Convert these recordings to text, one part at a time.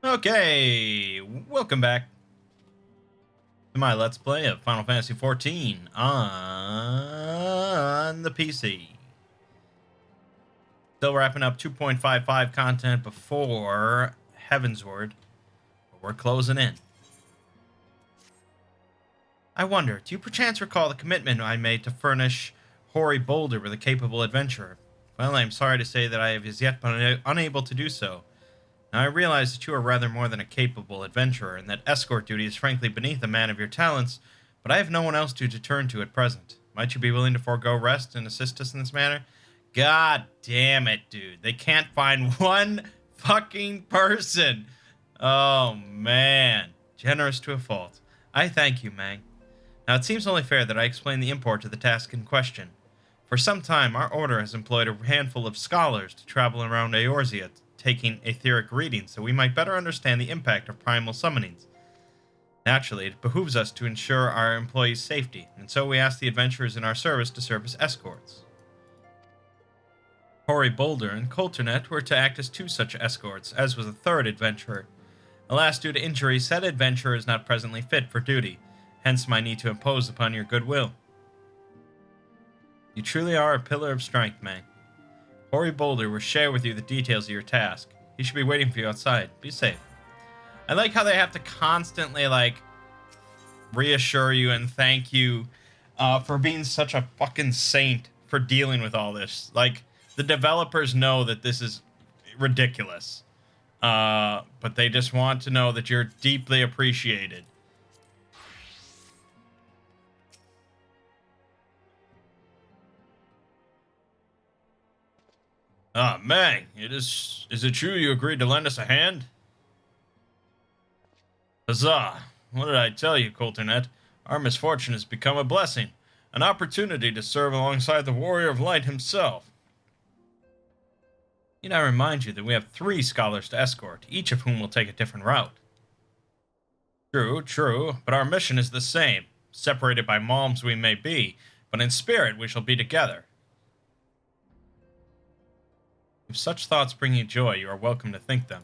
Okay, welcome back to my Let's Play of Final Fantasy XIV on the PC. Still wrapping up 2.55 content before Heavensward, but we're closing in. I wonder, do you perchance recall the commitment I made to furnish Hoary Boulder with a capable adventurer? Well, I am sorry to say that I have as yet been unable to do so. Now, I realize that you are rather more than a capable adventurer, and that escort duty is frankly beneath a man of your talents, but I have no one else to turn to at present. Might you be willing to forego rest and assist us in this manner? God damn it, dude. They can't find one fucking person. Oh, man. Generous to a fault. I thank you, Mangg. Now, it seems only fair that I explain the import of the task in question. For some time, our order has employed a handful of scholars to travel around Eorzea, taking etheric readings so we might better understand the impact of primal summonings. Naturally, it behooves us to ensure our employees' safety, and so we ask the adventurers in our service to serve as escorts. Hoary Boulder and Coulternet were to act as two such escorts, as was a third adventurer. Alas, due to injury, said adventurer is not presently fit for duty, hence my need to impose upon your goodwill. You truly are a pillar of strength, Mangg. Hoary Boulder will share with you the details of your task. He should be waiting for you outside. Be safe. I like how they have to constantly, reassure you and thank you for being such a fucking saint for dealing with all this. Like, the developers know that this is ridiculous. But they just want to know that you're deeply appreciated. Ah, Mangg, is it true you agreed to lend us a hand? Huzzah! What did I tell you, Coulternet? Our misfortune has become a blessing, an opportunity to serve alongside the Warrior of Light himself. Need I remind you that we have 3 scholars to escort, each of whom will take a different route. True, but our mission is the same. Separated by malms we may be, but in spirit we shall be together. If such thoughts bring you joy, you are welcome to think them.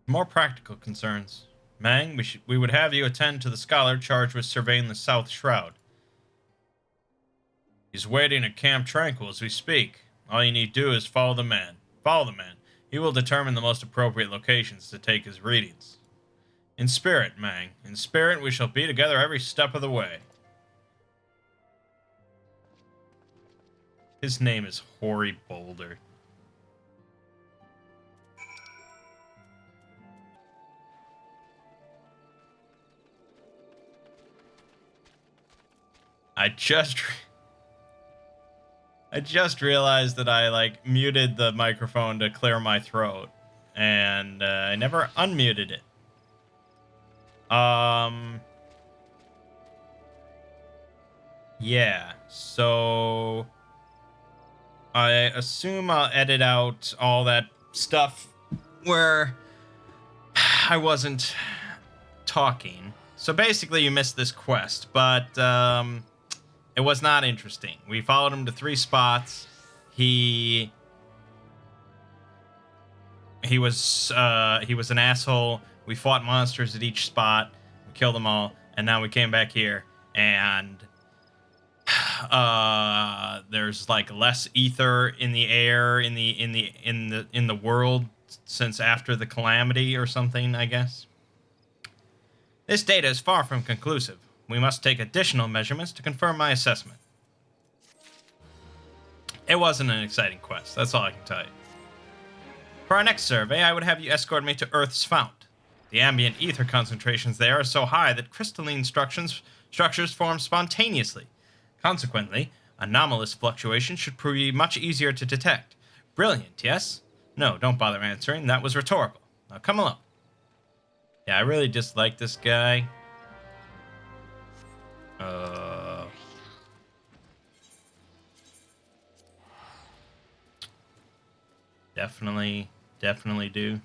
More practical concerns. Mangg, we would have you attend to the scholar charged with surveying the South Shroud. He's waiting at Camp Tranquil as we speak. All you need do is follow the man. Follow the man. He will determine the most appropriate locations to take his readings. In spirit, Mangg. In spirit, we shall be together every step of the way. His name is Hoary Boulder. I just realized that I muted the microphone to clear my throat, and I never unmuted it. Yeah, so I assume I'll edit out all that stuff where I wasn't talking. So basically you missed this quest, but it was not interesting. We followed him to 3 spots. He was an asshole. We fought monsters at each spot. We killed them all, and now we came back here, and there's less ether in the air in the world since after the calamity or something, I guess. This data is far from conclusive. We must take additional measurements to confirm my assessment. It wasn't an exciting quest, that's all I can tell you. For our next survey, I would have you escort me to Earth's Fount. The ambient ether concentrations there are so high that crystalline structures form spontaneously. Consequently, anomalous fluctuations should prove much easier to detect. Brilliant, yes? No, don't bother answering, that was rhetorical. Now come along. Yeah, I really dislike this guy. Definitely do.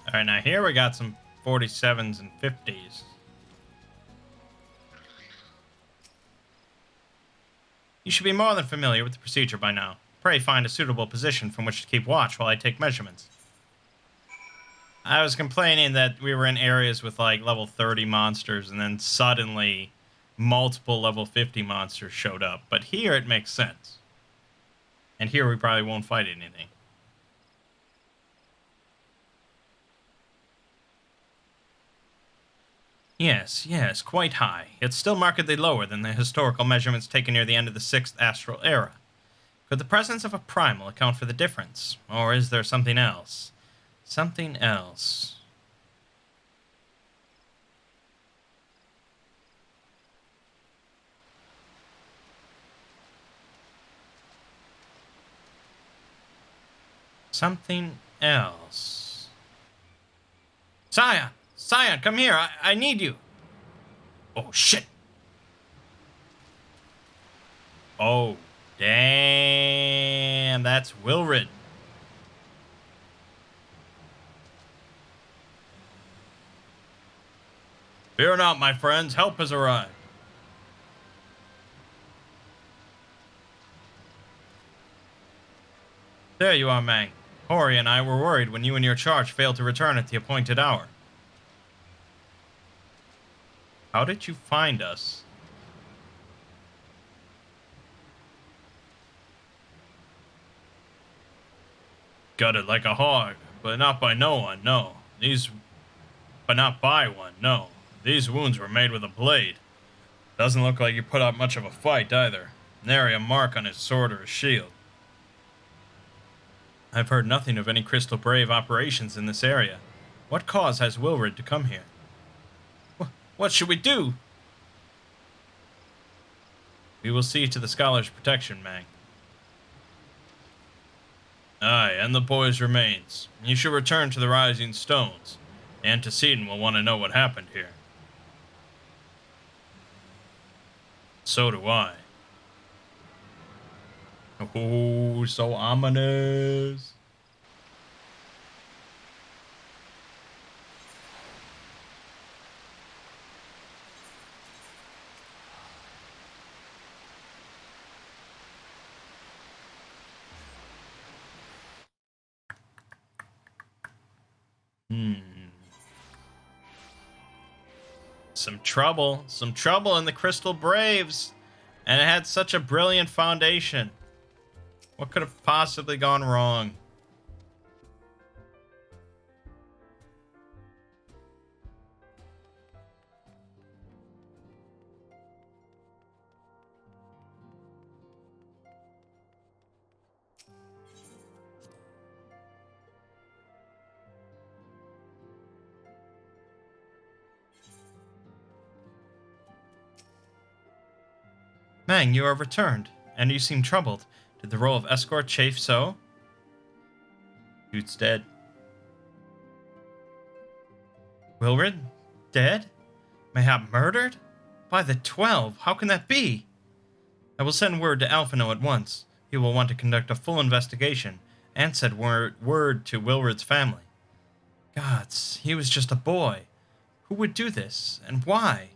Alright, now here we got some 47s and 50s. You should be more than familiar with the procedure by now. Pray find a suitable position from which to keep watch while I take measurements. I was complaining that we were in areas with like level 30 monsters and then suddenly multiple level 50 monsters showed up. But here it makes sense. And here we probably won't fight anything. Yes, quite high. Yet still markedly lower than the historical measurements taken near the end of the 6th astral era. Could the presence of a primal account for the difference? Or is there something else? Something else. Something else. Scion, come here. I need you. Oh, shit. Oh, damn. That's Wilrid. Fear not, my friends. Help has arrived. There you are, Mangg. Hori and I were worried when you and your charge failed to return at the appointed hour. How did you find us? Gutted like a hog, but not by no one, no. But not by one, no. These wounds were made with a blade. Doesn't look like you put up much of a fight, either. Nary a mark on his sword or his shield. I've heard nothing of any Crystal Brave operations in this area. What cause has Wilrid to come here? What should we do? We will see to the scholar's protection, Mangg. Aye, and the boy's remains. You should return to the Rising Stones. Antecedent will want to know what happened here. So do I. Oh, so ominous. Some trouble in the Crystal Braves. And it had such a brilliant foundation. What could have possibly gone wrong? Mangg, you have returned, and you seem troubled. Did the role of escort chafe so? Dude's dead. Wilrid? Dead? Mayhap murdered? By the 12, how can that be? I will send word to Alphino at once. He will want to conduct a full investigation, and send word to Wilrid's family. Gods, he was just a boy. Who would do this, and why?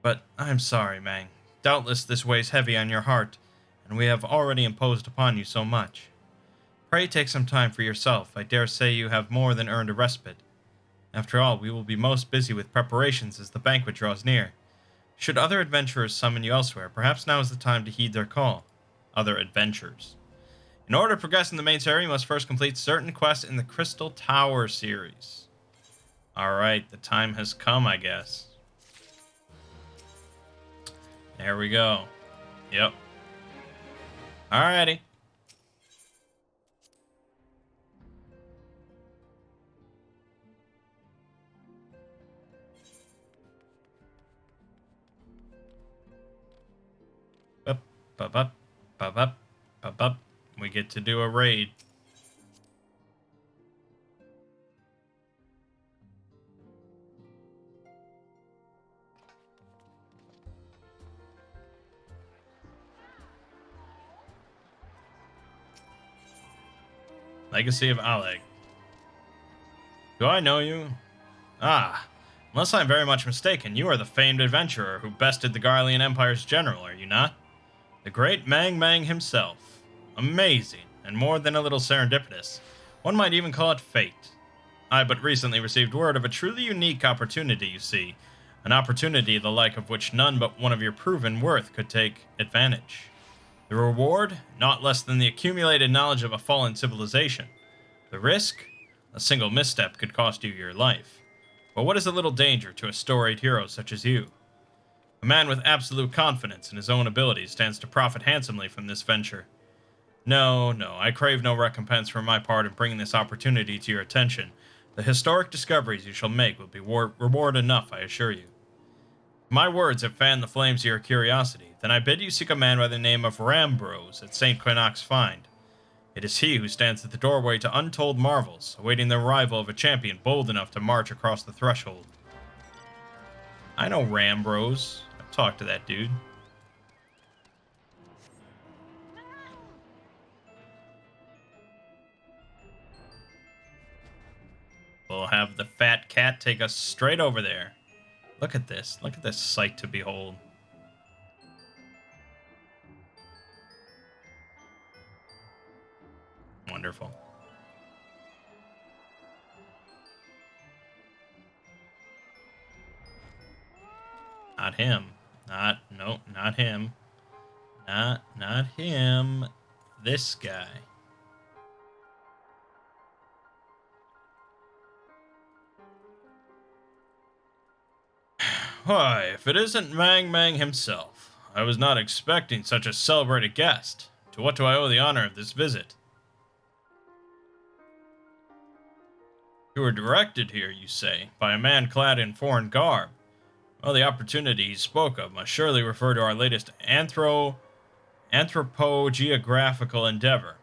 But I'm sorry, Mangg. Doubtless this weighs heavy on your heart, and we have already imposed upon you so much. Pray take some time for yourself. I dare say you have more than earned a respite. After all, we will be most busy with preparations as the banquet draws near. Should other adventurers summon you elsewhere, perhaps now is the time to heed their call. Other adventures. In order to progress in the main story, you must first complete certain quests in the Crystal Tower series. Alright, the time has come, I guess. There we go. Yep. Alrighty. Up, up, up. We get to do a raid. Legacy of Oleg. Do I know you? Ah, unless I'm very much mistaken, you are the famed adventurer who bested the Garlean Empire's general, are you not? The great Mangg himself. Amazing, and more than a little serendipitous. One might even call it fate. I but recently received word of a truly unique opportunity, you see. An opportunity the like of which none but one of your proven worth could take advantage. The reward, not less than the accumulated knowledge of a fallen civilization. The risk, a single misstep could cost you your life. But what is a little danger to a storied hero such as you? A man with absolute confidence in his own abilities stands to profit handsomely from this venture. No, I crave no recompense for my part in bringing this opportunity to your attention. The historic discoveries you shall make will be reward enough, I assure you. If my words have fanned the flames of your curiosity, then I bid you seek a man by the name of Rambrose at St. Quinnox Find. It is he who stands at the doorway to untold marvels, awaiting the arrival of a champion bold enough to march across the threshold. I know Rambrose. I've talked to that dude. We'll have the fat cat take us straight over there. Look at this. Look at this sight to behold. Wonderful. Not him. Not him. Not him. This guy. Why, if it isn't Mangg himself. I was not expecting such a celebrated guest. To what do I owe the honor of this visit? You were directed here, you say, by a man clad in foreign garb. Well, the opportunity he spoke of must surely refer to our latest anthropogeographical endeavor.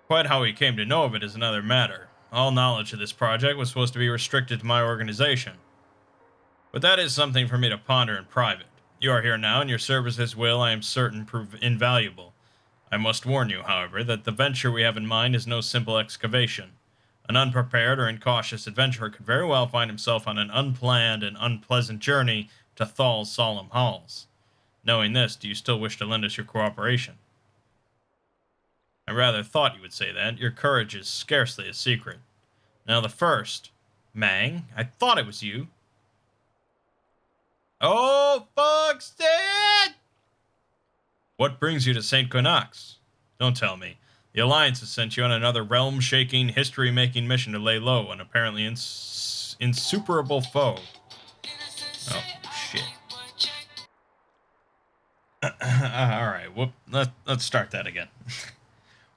Quite how he came to know of it is another matter. All knowledge of this project was supposed to be restricted to my organization. But that is something for me to ponder in private. You are here now, and your services will, I am certain, prove invaluable. I must warn you, however, that the venture we have in mind is no simple excavation. An unprepared or incautious adventurer could very well find himself on an unplanned and unpleasant journey to Thal's solemn halls. Knowing this, do you still wish to lend us your cooperation? I rather thought you would say that. Your courage is scarcely a secret. Now the first. Mangg, I thought it was you. Oh, fuck's sake! What brings you to St. Quinnox? Don't tell me. The Alliance has sent you on another realm-shaking, history-making mission to lay low an apparently insuperable foe. Oh, shit. Alright, let's start that again.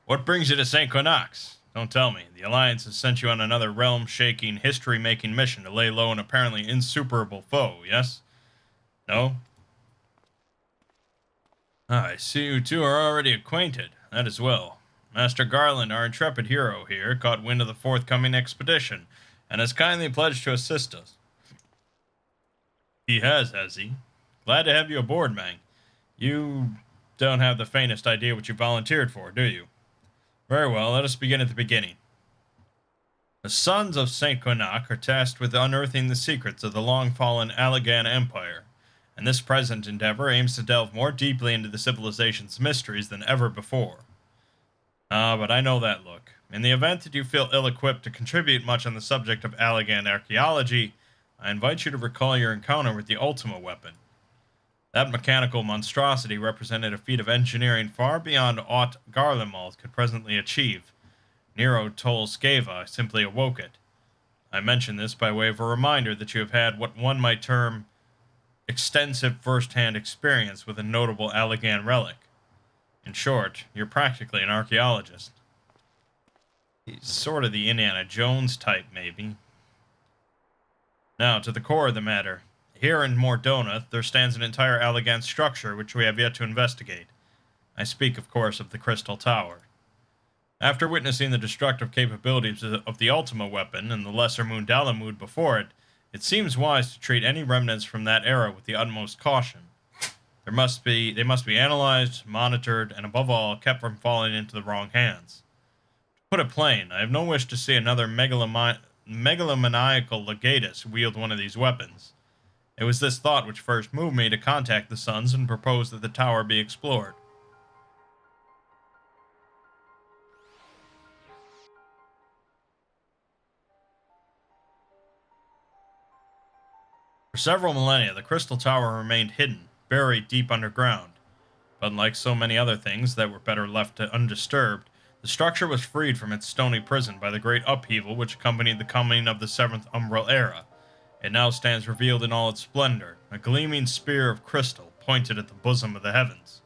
What brings you to St. Quinnox? Don't tell me. The Alliance has sent you on another realm-shaking, history-making mission to lay low an apparently insuperable foe, yes? No? I see you two are already acquainted. That is well. Master Garland, our intrepid hero here, caught wind of the forthcoming expedition, and has kindly pledged to assist us. He has he? Glad to have you aboard, Mangg. You don't have the faintest idea what you volunteered for, do you? Very well, let us begin at the beginning. The sons of St. Quinnox are tasked with unearthing the secrets of the long-fallen Allagan Empire, and this present endeavor aims to delve more deeply into the civilization's mysteries than ever before. But I know that look. In the event that you feel ill-equipped to contribute much on the subject of Allagan archaeology, I invite you to recall your encounter with the Ultima weapon. That mechanical monstrosity represented a feat of engineering far beyond aught Garlemald could presently achieve. Nero Tol Skeva simply awoke it. I mention this by way of a reminder that you have had what one might term extensive first-hand experience with a notable Allagan relic. In short, you're practically an archaeologist. He's sort of the Indiana Jones type, maybe. Now, to the core of the matter. Here in Mordona, there stands an entire Allagan structure which we have yet to investigate. I speak, of course, of the Crystal Tower. After witnessing the destructive capabilities of the Ultima weapon and the Lesser Moon Dalamud before it, it seems wise to treat any remnants from that era with the utmost caution. They must be analyzed, monitored, and above all, kept from falling into the wrong hands. To put it plain, I have no wish to see another megalomaniacal legatus wield one of these weapons. It was this thought which first moved me to contact the Sons and propose that the tower be explored. For several millennia, the Crystal Tower remained hidden, buried deep underground. But unlike so many other things that were better left undisturbed, the structure was freed from its stony prison by the great upheaval which accompanied the coming of the Seventh Umbral Era. It now stands revealed in all its splendor, a gleaming spear of crystal pointed at the bosom of the heavens.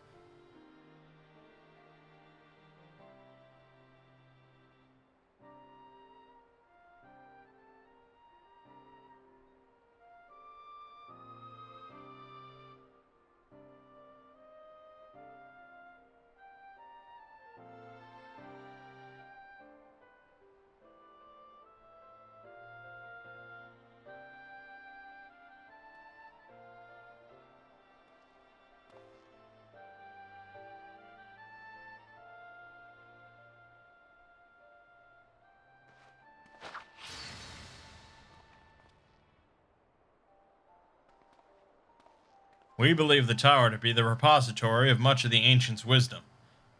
We believe the tower to be the repository of much of the ancients' wisdom.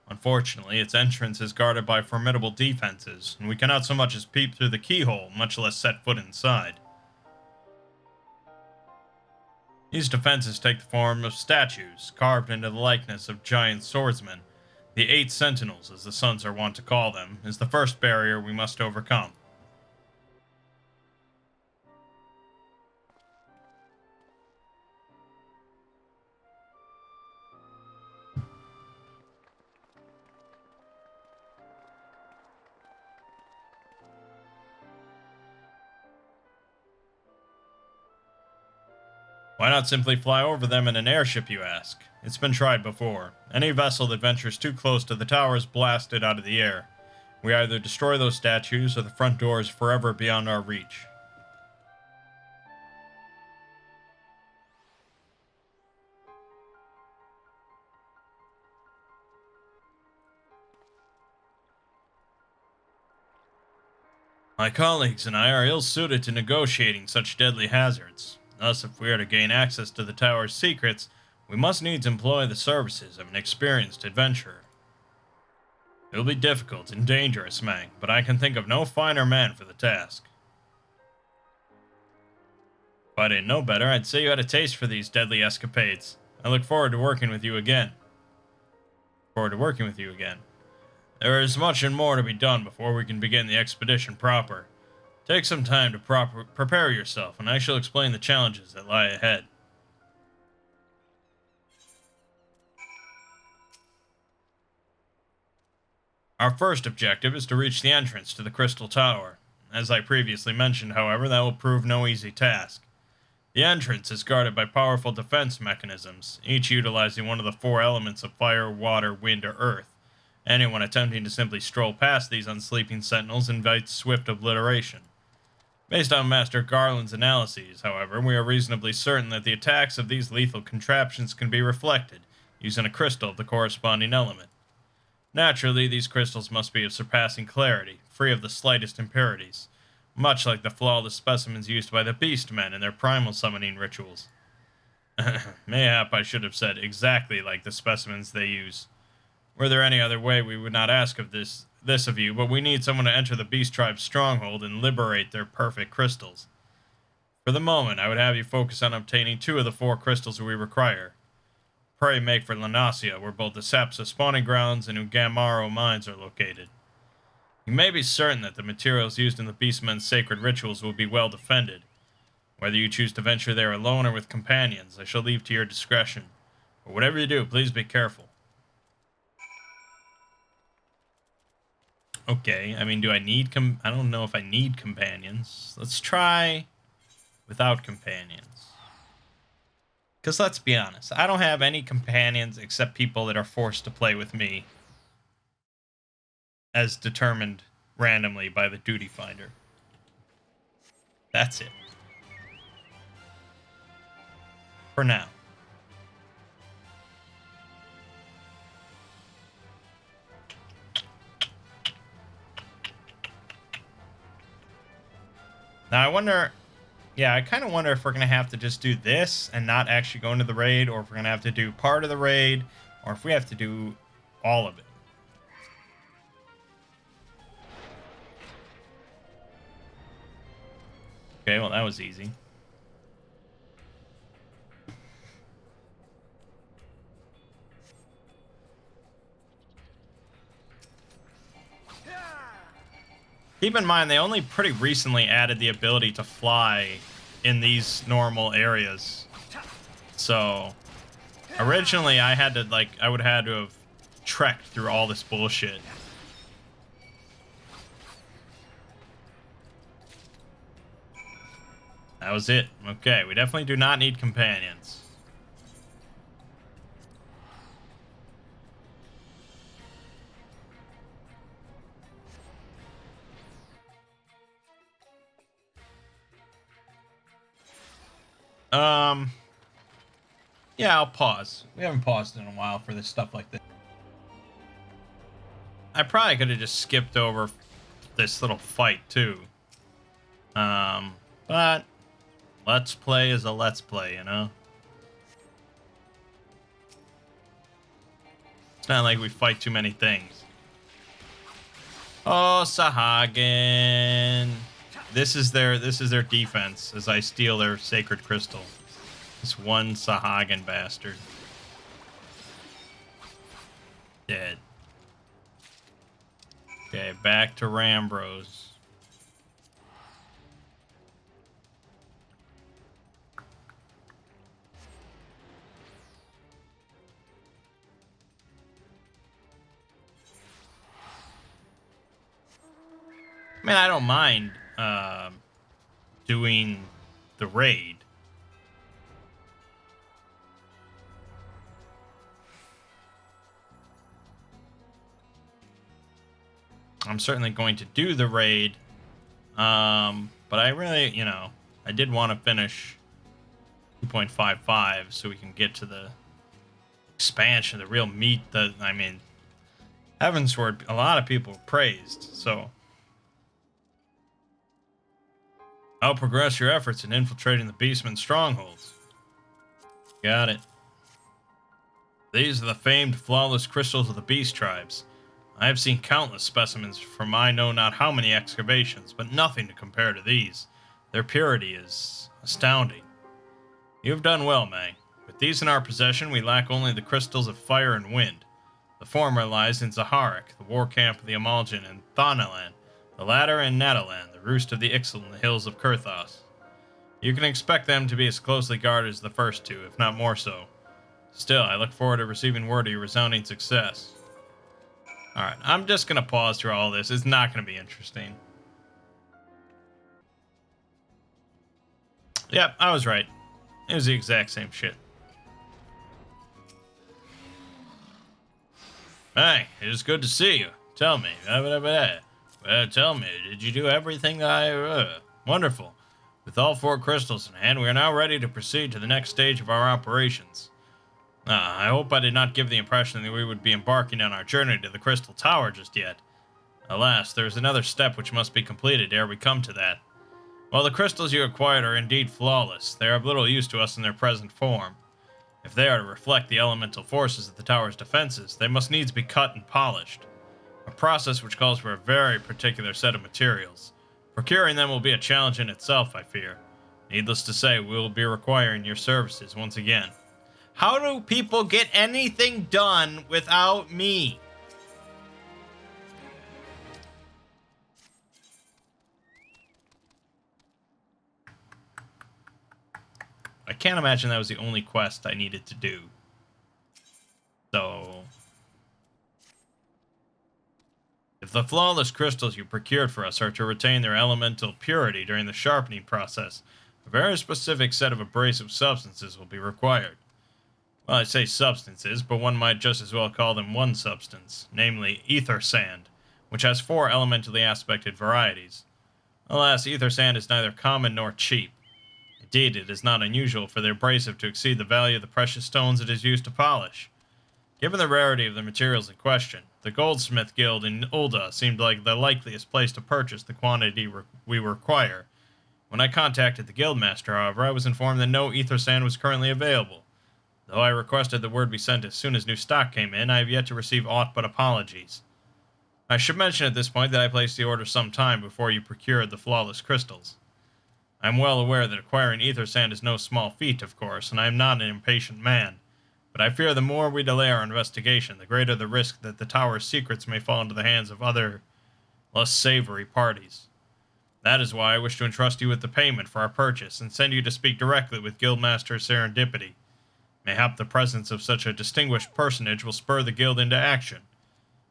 Unfortunately, its entrance is guarded by formidable defenses, and we cannot so much as peep through the keyhole, much less set foot inside. These defenses take the form of statues, carved into the likeness of giant swordsmen. The 8 Sentinels, as the Sons are wont to call them, is the first barrier we must overcome. Why not simply fly over them in an airship, you ask? It's been tried before. Any vessel that ventures too close to the tower is blasted out of the air. We either destroy those statues, or the front door is forever beyond our reach. My colleagues and I are ill-suited to negotiating such deadly hazards. Thus, if we are to gain access to the tower's secrets, we must needs employ the services of an experienced adventurer. It will be difficult and dangerous, Mangg, but I can think of no finer man for the task. If I didn't know better, I'd say you had a taste for these deadly escapades. I look forward to working with you again. There is much and more to be done before we can begin the expedition proper. Take some time to prepare yourself, and I shall explain the challenges that lie ahead. Our first objective is to reach the entrance to the Crystal Tower. As I previously mentioned, however, that will prove no easy task. The entrance is guarded by powerful defense mechanisms, each utilizing one of the 4 elements of fire, water, wind, or earth. Anyone attempting to simply stroll past these unsleeping sentinels invites swift obliteration. Based on Master Garland's analyses, however, we are reasonably certain that the attacks of these lethal contraptions can be reflected, using a crystal of the corresponding element. Naturally, these crystals must be of surpassing clarity, free of the slightest impurities, much like the flawless specimens used by the Beastmen in their primal summoning rituals. Mayhap I should have said exactly like the specimens they use. Were there any other way, we would not ask of this of you, but we need someone to enter the Beast Tribe's stronghold and liberate their perfect crystals. For the moment, I would have you focus on obtaining 2 of the 4 crystals we require. Pray make for Lanasia, where both the Sapsa spawning grounds and Ugamaro mines are located. You may be certain that the materials used in the Beastmen's sacred rituals will be well defended. Whether you choose to venture there alone or with companions, I shall leave to your discretion. But whatever you do, please be careful. Okay, I mean, do I need I don't know if I need companions. Let's try without companions. Because let's be honest, I don't have any companions except people that are forced to play with me, as determined randomly by the duty finder. That's it. For now. Now I wonder, yeah, I kind of wonder if we're going to have to just do this and not actually go into the raid, or if we're going to have to do part of the raid, or if we have to do all of it. Okay, well, that was easy. Keep in mind, they only pretty recently added the ability to fly in these normal areas. So, originally I had to, like, I would have had to have trekked through all this bullshit. That was it. Okay, we definitely do not need companions. Yeah, I'll pause. We haven't paused in a while for this stuff like this. I probably could have just skipped over this little fight, too. But let's play is a let's play, you know? It's not like we fight too many things. Oh, Sahagin. This is their defense as I steal their sacred crystal. This one Sahagin bastard. Dead. Okay, back to Rambros. I mean, I don't mind doing the raid. I'm certainly going to do the raid. But I really, you know, I did want to finish 2.55 so we can get to the expansion, the real meat that, I mean, Heavensward, a lot of people praised, so. I'll progress your efforts in infiltrating the Beastman's strongholds. Got it. These are the famed flawless crystals of the Beast tribes. I have seen countless specimens from I know not how many excavations, but nothing to compare to these. Their purity is astounding. You have done well, Mangg. With these in our possession, we lack only the crystals of fire and wind. The former lies in Zaharik, the war camp of the Amaljan, and Thanalan, the latter in Natalan, the roost of the Ixal in the hills of Kurthos. You can expect them to be as closely guarded as the first two, if not more so. Still, I look forward to receiving word of your resounding success. Alright, I'm just going to pause through all this. It's not going to be interesting. Yep, I was right. It was the exact same shit. Hey, it is good to see you. Tell me. Tell me, did you do everything that Wonderful. With all 4 crystals in hand, we are now ready to proceed to the next stage of our operations. I hope I did not give the impression that we would be embarking on our journey to the Crystal Tower just yet. Alas, there is another step which must be completed ere we come to that. While the crystals you acquired are indeed flawless, they are of little use to us in their present form. If they are to reflect the elemental forces of the tower's defenses, they must needs be cut and polished. A process which calls for a very particular set of materials. Procuring them will be a challenge in itself, I fear. Needless to say, we will be requiring your services once again. How do people get anything done without me? I can't imagine that was the only quest I needed to do. So, if the flawless crystals you procured for us are to retain their elemental purity during the sharpening process, a very specific set of abrasive substances will be required. Well, I say substances, but one might just as well call them one substance, namely ether sand, which has 4 elementally aspected varieties. Alas, ether sand is neither common nor cheap. Indeed, it is not unusual for the abrasive to exceed the value of the precious stones it is used to polish. Given the rarity of the materials in question, the Goldsmith Guild in Ul'dah seemed like the likeliest place to purchase the quantity we require. When I contacted the guildmaster, however, I was informed that no ether sand was currently available. Though I requested the word be sent as soon as new stock came in, I have yet to receive aught but apologies. I should mention at this point that I placed the order some time before you procured the flawless crystals. I am well aware that acquiring ether sand is no small feat, of course, and I am not an impatient man, but I fear the more we delay our investigation, the greater the risk that the tower's secrets may fall into the hands of other, less savory parties. That is why I wish to entrust you with the payment for our purchase and send you to speak directly with Guildmaster Serendipity. Mayhap the presence of such a distinguished personage will spur the guild into action.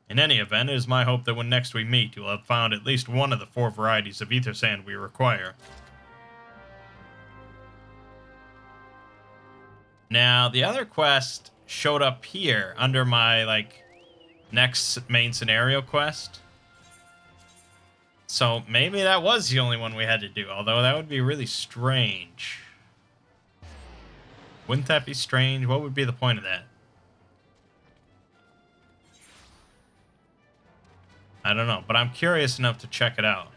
In any event, it is my hope that when next we meet, you will have found at least one of the 4 varieties of ether sand we require. Now, the other quest showed up here under my, next main scenario quest. So maybe that was the only one we had to do, although that would be really strange. Wouldn't that be strange? What would be the point of that? I don't know, but I'm curious enough to check it out.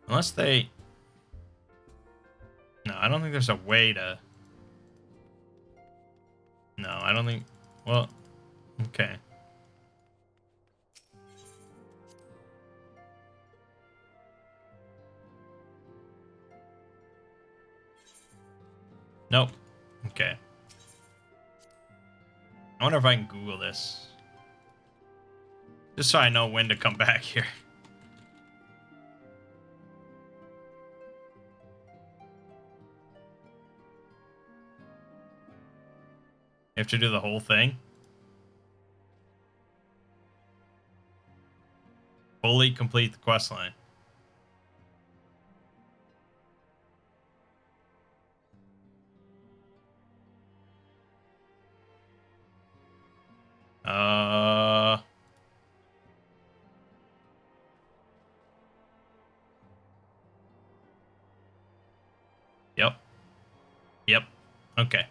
Unless they... No, I don't think there's a way to... No, I don't think... Well, okay. Nope. Okay. I wonder if I can Google this. Just so I know when to come back here. You have to do the whole thing? Fully complete the quest line. Yep. Yep. Okay.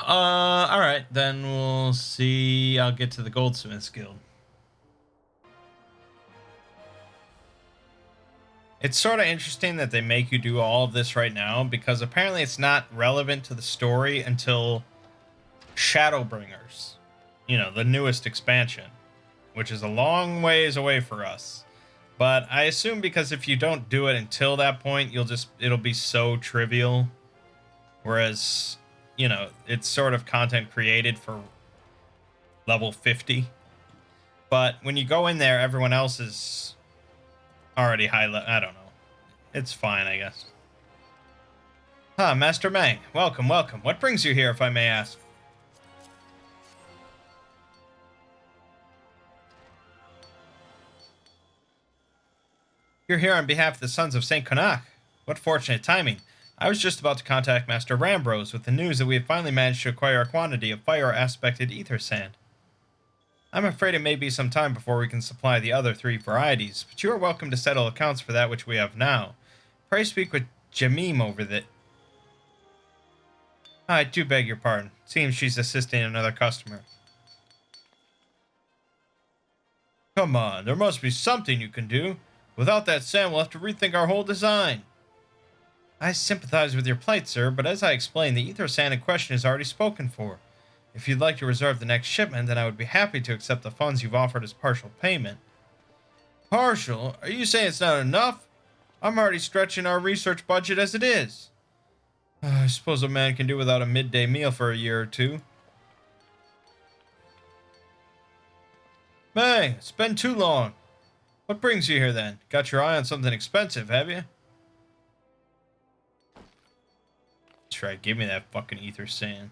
Alright, then we'll see. I'll get to the Goldsmiths Guild. It's sort of interesting that they make you do all of this right now, because apparently it's not relevant to the story until Shadowbringers. You know, the newest expansion, which is a long ways away for us. But I assume because if you don't do it until that point, it'll be so trivial. Whereas, you know, it's sort of content created for level 50. But when you go in there, everyone else is already high level. I don't know. It's fine, I guess. Ah, Master Mangg. Welcome, welcome. What brings you here, if I may ask? You're here on behalf of the Sons of St. Connacht. What fortunate timing. I was just about to contact Master Rambrose with the news that we have finally managed to acquire a quantity of fire-aspected ether sand. I'm afraid it may be some time before we can supply the other 3 varieties, but you are welcome to settle accounts for that which we have now. Pray speak with Jamim over that. I do beg your pardon. Seems she's assisting another customer. Come on, there must be something you can do. Without that sand, we'll have to rethink our whole design. I sympathize with your plight, sir, but as I explained, the ether sand in question is already spoken for. If you'd like to reserve the next shipment, then I would be happy to accept the funds you've offered as partial payment. Partial? Are you saying it's not enough? I'm already stretching our research budget as it is. I suppose a man can do without a midday meal for a year or 2. Mangg, it's been too long. What brings you here, then? Got your eye on something expensive, have you? That's right, give me that fucking ether sand.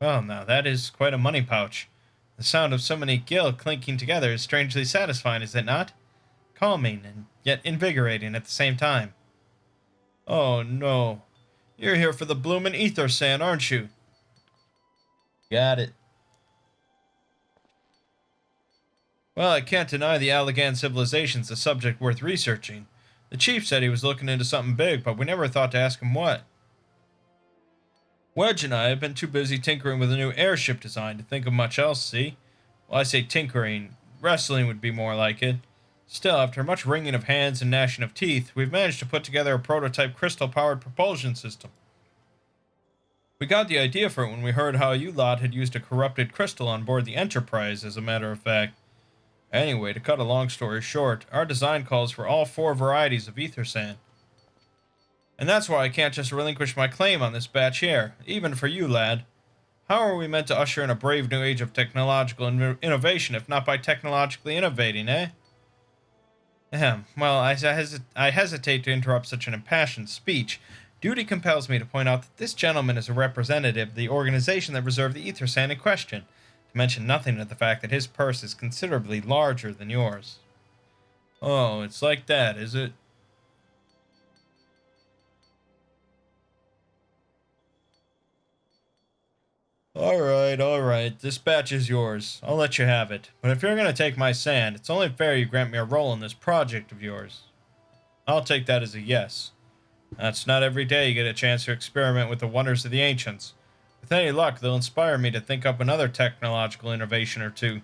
Well, now that is quite a money pouch. The sound of so many gil clinking together is strangely satisfying, is it not? Calming, and yet invigorating at the same time. Oh, no. You're here for the bloomin' ether sand, aren't you? Got it. Well, I can't deny the Allagan civilization's a subject worth researching. The chief said he was looking into something big, but we never thought to ask him what. Wedge and I have been too busy tinkering with a new airship design to think of much else, see? Well, I say tinkering. Wrestling would be more like it. Still, after much wringing of hands and gnashing of teeth, we've managed to put together a prototype crystal-powered propulsion system. We got the idea for it when we heard how you lot had used a corrupted crystal on board the Enterprise, as a matter of fact. Anyway, to cut a long story short, our design calls for all 4 varieties of ether sand. And that's why I can't just relinquish my claim on this batch here, even for you, lad. How are we meant to usher in a brave new age of technological innovation if not by technologically innovating, eh? Ahem. Well, I hesitate to interrupt such an impassioned speech. Duty compels me to point out that this gentleman is a representative of the organization that reserved the ether sand in question, to mention nothing of the fact that his purse is considerably larger than yours. Oh, it's like that, is it? Alright, this batch is yours. I'll let you have it. But if you're gonna take my sand, it's only fair you grant me a role in this project of yours. I'll take that as a yes. That's not every day you get a chance to experiment with the wonders of the ancients. With any luck, they'll inspire me to think up another technological innovation or two.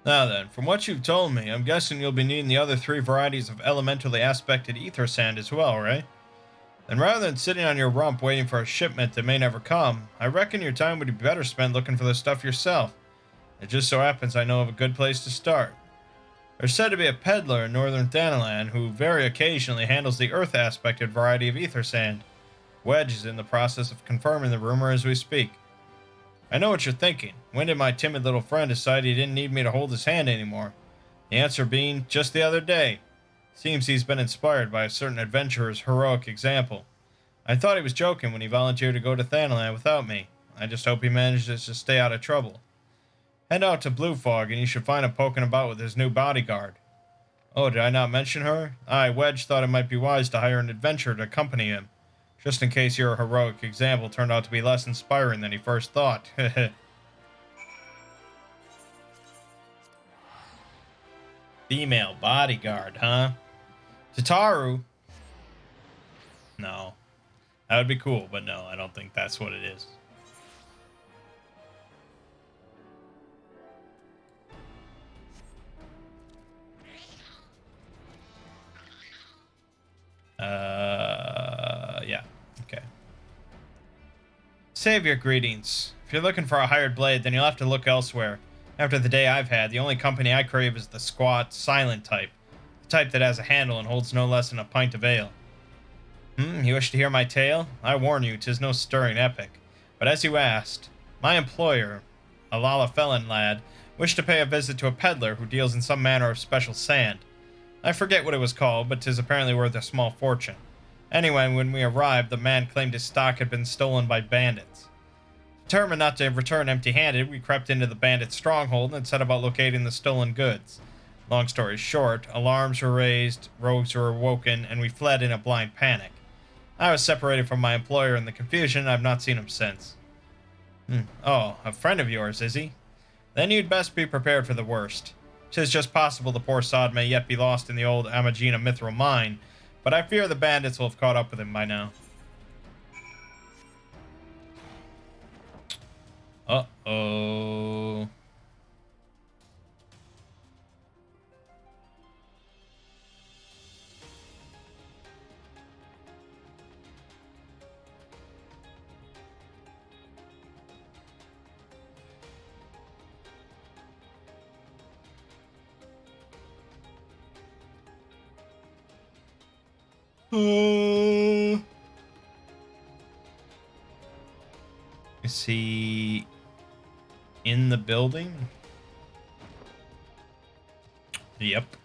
Now then, from what you've told me, I'm guessing you'll be needing the other 3 varieties of elementally aspected ether sand as well, right? Then rather than sitting on your rump waiting for a shipment that may never come, I reckon your time would be better spent looking for the stuff yourself. It just so happens I know of a good place to start. There's said to be a peddler in northern Thanalan who very occasionally handles the earth-aspected variety of ether sand. Wedge is in the process of confirming the rumor as we speak. I know what you're thinking. When did my timid little friend decide he didn't need me to hold his hand anymore? The answer being, just the other day. Seems he's been inspired by a certain adventurer's heroic example. I thought he was joking when he volunteered to go to Thanalan without me. I just hope he manages to stay out of trouble. Head out to Blue Fog and you should find him poking about with his new bodyguard. Oh, did I not mention her? Wedge thought it might be wise to hire an adventurer to accompany him. Just in case your heroic example turned out to be less inspiring than he first thought. Female bodyguard, huh? Tataru? No. That would be cool, but no, I don't think that's what it is. Yeah. Okay. Save your greetings. If you're looking for a hired blade, then you'll have to look elsewhere. After the day I've had, the only company I crave is the squat, silent type. The type that has a handle and holds no less than a pint of ale. You wish to hear my tale? I warn you, 'tis no stirring epic. But as you asked, my employer, a Lalafellan lad, wished to pay a visit to a peddler who deals in some manner of special sand. I forget what it was called, but 'tis apparently worth a small fortune. Anyway, when we arrived, the man claimed his stock had been stolen by bandits. Determined not to return empty-handed, we crept into the bandits' stronghold and set about locating the stolen goods. Long story short, alarms were raised, rogues were awoken, and we fled in a blind panic. I was separated from my employer in the confusion, and I've not seen him since. Oh, a friend of yours, is he? Then you'd best be prepared for the worst. 'Tis just possible the poor sod may yet be lost in the old Amagina mithril mine, but I fear the bandits will have caught up with him by now. Uh-oh. Is he in the building? Yep.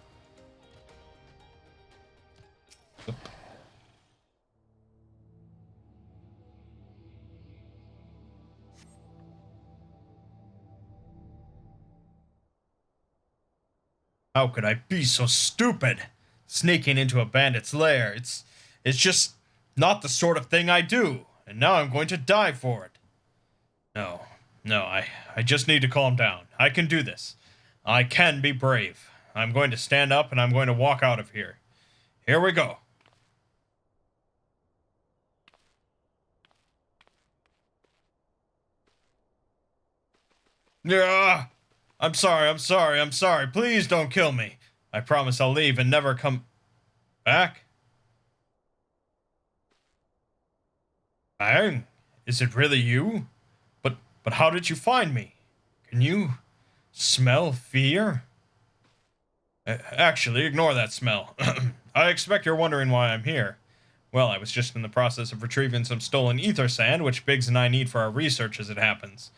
How could I be so stupid? Sneaking into a bandit's lair. It's just not the sort of thing I do. And now I'm going to die for it. No. No, I just need to calm down. I can do this. I can be brave. I'm going to stand up and I'm going to walk out of here. Here we go. Yeah. I'm sorry. Please don't kill me. I promise I'll leave and never come back. Mangg, is it really you? But how did you find me? Can you smell fear? Actually, ignore that smell. I expect you're wondering why I'm here. Well, I was just in the process of retrieving some stolen ether sand, which Biggs and I need for our research as it happens.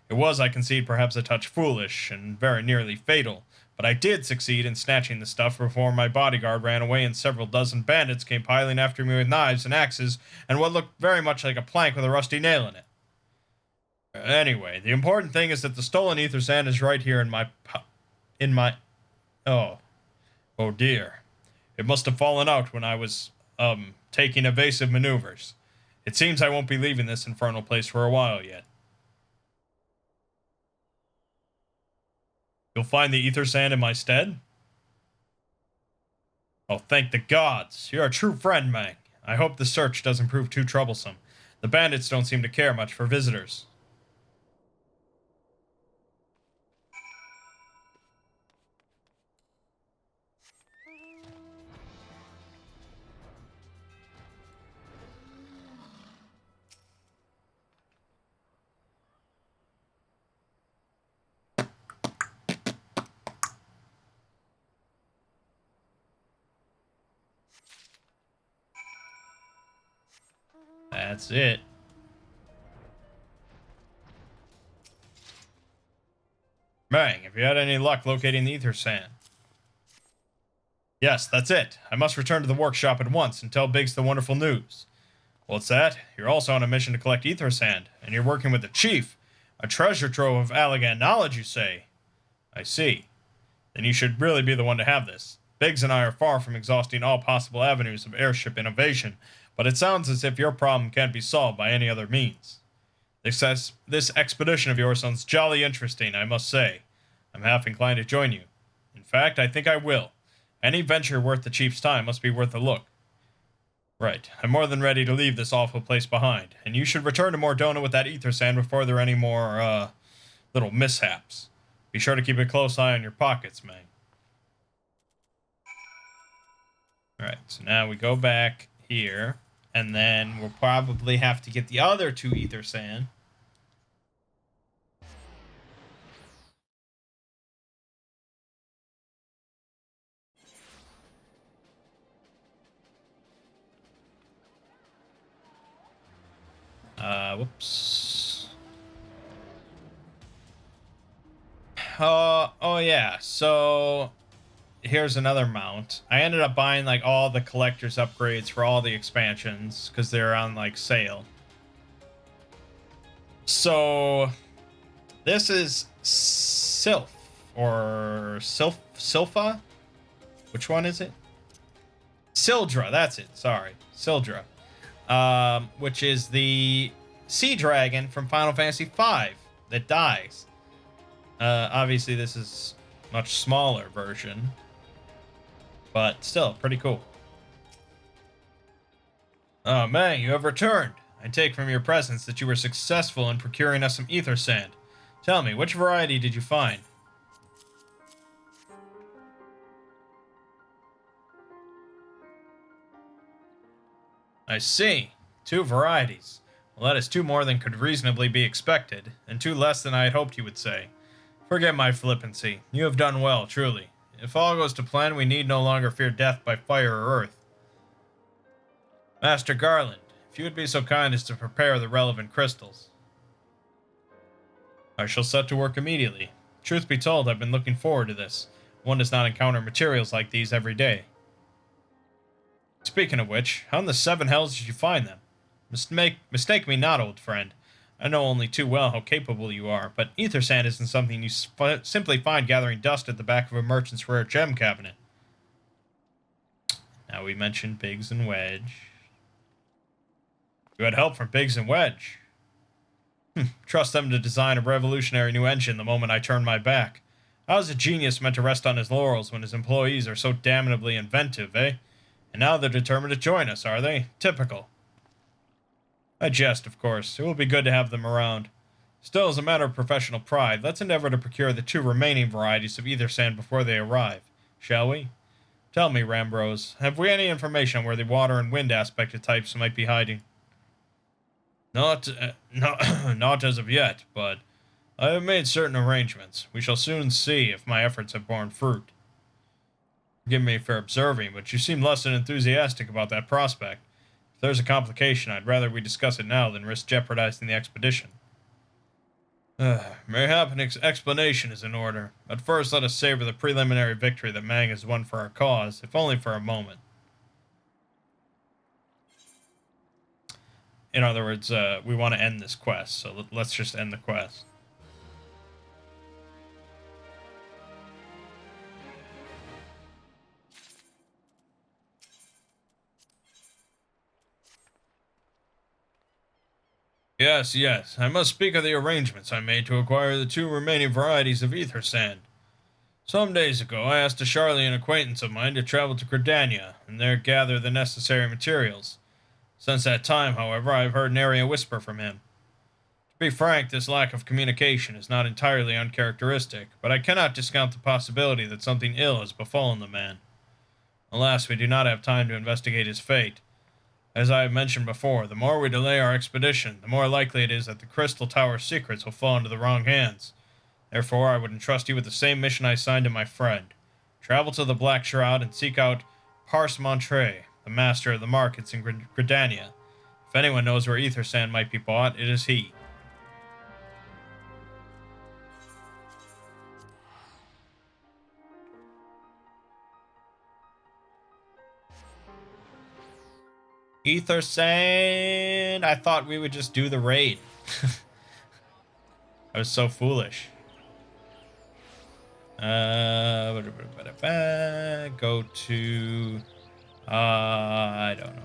It was, I concede, perhaps a touch foolish, and very nearly fatal, but I did succeed in snatching the stuff before my bodyguard ran away and several dozen bandits came piling after me with knives and axes and what looked very much like a plank with a rusty nail in it. Anyway, the important thing is that the stolen ether sand is right here in my... Oh. Oh dear. It must have fallen out when I was, taking evasive maneuvers. It seems I won't be leaving this infernal place for a while yet. You'll find the ether sand in my stead? Oh, thank the gods. You're a true friend, Mangg. I hope the search doesn't prove too troublesome. The bandits don't seem to care much for visitors. That's it. Mangg, have you had any luck locating the ether sand? Yes, that's it. I must return to the workshop at once and tell Biggs the wonderful news. What's that? You're also on a mission to collect ether sand, and you're working with the chief. A treasure trove of Allagan knowledge, you say? I see. Then you should really be the one to have this. Biggs and I are far from exhausting all possible avenues of airship innovation, but it sounds as if your problem can't be solved by any other means. This expedition of yours sounds jolly interesting, I must say. I'm half inclined to join you. In fact, I think I will. Any venture worth the chief's time must be worth a look. Right. I'm more than ready to leave this awful place behind, and you should return to Mordona with that ether sand before there are any more, little mishaps. Be sure to keep a close eye on your pockets, Mangg. Alright, so now we go back here, and then we'll probably have to get the other two ether sand. Whoops. Oh yeah, so here's another mount. I ended up buying like all the collector's upgrades for all the expansions because they're on like sale. So this is Sylph or Sylpha? Which one is it? Sildra, that's it. Sorry, Sildra. Which is the sea dragon from Final Fantasy V that dies. Obviously this is much smaller version, but still pretty cool. Oh man, you have returned. I take from your presence that you were successful in procuring us some ether sand. Tell me, which variety did you find? I see. 2 varieties. Well, that is 2 more than could reasonably be expected, and 2 less than I had hoped you would say. Forget my flippancy. You have done well, truly. If all goes to plan, we need no longer fear death by fire or earth. Master Garland, if you would be so kind as to prepare the relevant crystals. I shall set to work immediately. Truth be told, I've been looking forward to this. One does not encounter materials like these every day. Speaking of which, how in the 7 hells did you find them? Mistake me not, old friend. I know only too well how capable you are, but ether sand isn't something you simply find gathering dust at the back of a merchant's rare gem cabinet. Now we mentioned Biggs and Wedge. You had help from Biggs and Wedge. Trust them to design a revolutionary new engine the moment I turn my back. How is a genius meant to rest on his laurels when his employees are so damnably inventive, eh? And now they're determined to join us, are they? Typical. I jest, of course. It will be good to have them around. Still, as a matter of professional pride, let's endeavor to procure the 2 remaining varieties of ether sand before they arrive, shall we? Tell me, Rambrose, have we any information on where the water and wind aspected types might be hiding? Not as of yet, but I have made certain arrangements. We shall soon see if my efforts have borne fruit. Forgive me for observing, but you seem less than enthusiastic about that prospect. If there's a complication, I'd rather we discuss it now than risk jeopardizing the expedition. Mayhap an explanation is in order, but first let us savor the preliminary victory that Mangg has won for our cause, if only for a moment. In other words, we want to end this quest, so let's just end the quest. Yes, I must speak of the arrangements I made to acquire the 2 remaining varieties of ether sand. Some days ago, I asked a Charlian acquaintance of mine to travel to Gridania, and there gather the necessary materials. Since that time, however, I have heard nary a whisper from him. To be frank, this lack of communication is not entirely uncharacteristic, but I cannot discount the possibility that something ill has befallen the man. Alas, we do not have time to investigate his fate. As I have mentioned before, the more we delay our expedition, the more likely it is that the Crystal Tower's secrets will fall into the wrong hands. Therefore, I would entrust you with the same mission I assigned to my friend. Travel to the Black Shroud and seek out Parsemontre, the master of the markets in Gridania. If anyone knows where ether sand might be bought, it is he. Ether sand! I thought we would just do the raid. I was so foolish. Go to... I don't know.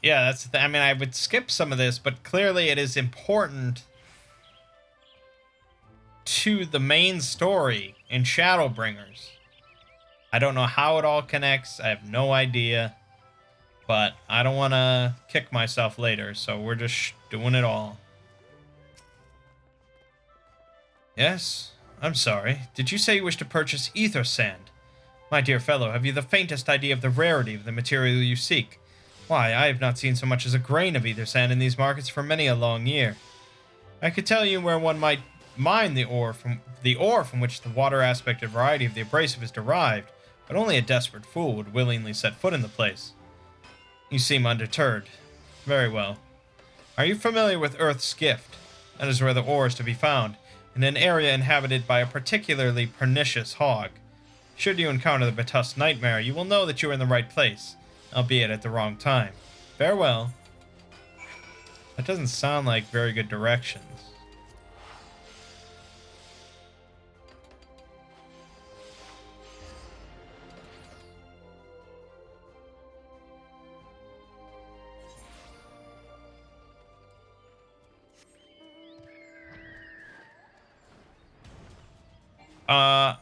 Yeah, that's the thing. I mean, I would skip some of this, but clearly it is important to the main story in Shadowbringers. I don't know how it all connects. I have no idea. But I don't want to kick myself later, so we're just doing it all. Yes? I'm sorry. Did you say you wish to purchase ether sand? My dear fellow, have you the faintest idea of the rarity of the material you seek? Why, I have not seen so much as a grain of ether sand in these markets for many a long year. I could tell you where one might mine the ore from which the water aspected variety of the abrasive is derived, but only a desperate fool would willingly set foot in the place. You seem undeterred. Very well. Are you familiar with Earth's Gift? That is where the ore is to be found, in an area inhabited by a particularly pernicious hog. Should you encounter the Batusk Nightmare, you will know that you are in the right place, albeit at the wrong time. Farewell. That doesn't sound like very good directions.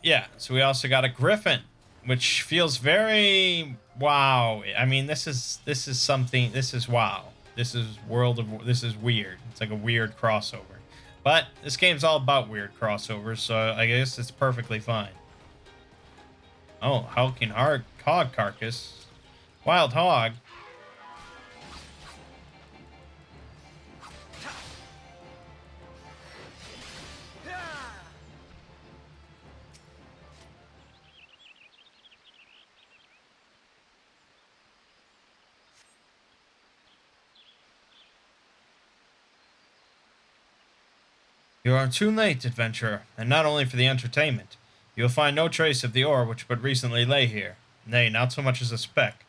Yeah, so we also got a griffin, which feels very wow. I mean, this is something, this is wow. This is this is weird. It's like a weird crossover. But this game's all about weird crossovers, so I guess it's perfectly fine. Oh, hulking hog carcass. Wild hog. You are too late, adventurer, and not only for the entertainment. You will find no trace of the ore which but recently lay here. Nay, not so much as a speck.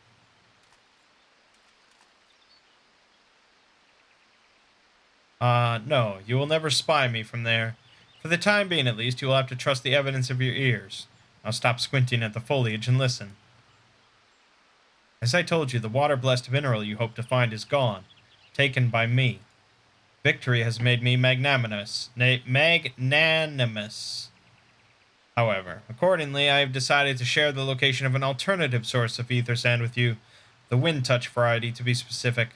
No, you will never spy me from there. For the time being, at least, you will have to trust the evidence of your ears. Now stop squinting at the foliage and listen. As I told you, the water-blessed mineral you hope to find is gone, taken by me. Victory has made me magnanimous. However, accordingly, I have decided to share the location of an alternative source of ether sand with you, the wind touch variety to be specific.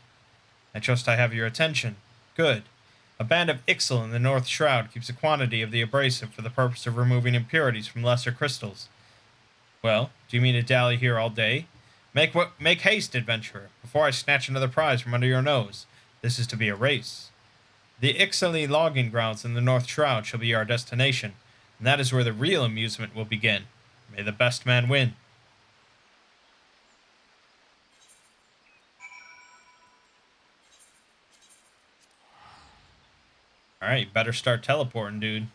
I trust I have your attention. Good. A band of Ixal in the North Shroud keeps a quantity of the abrasive for the purpose of removing impurities from lesser crystals. Well, do you mean to dally here all day? Make haste, adventurer, before I snatch another prize from under your nose. This is to be a race. The Ixali logging grounds in the North Shroud shall be our destination, and that is where the real amusement will begin. May the best man win. Alright, you better start teleporting, dude.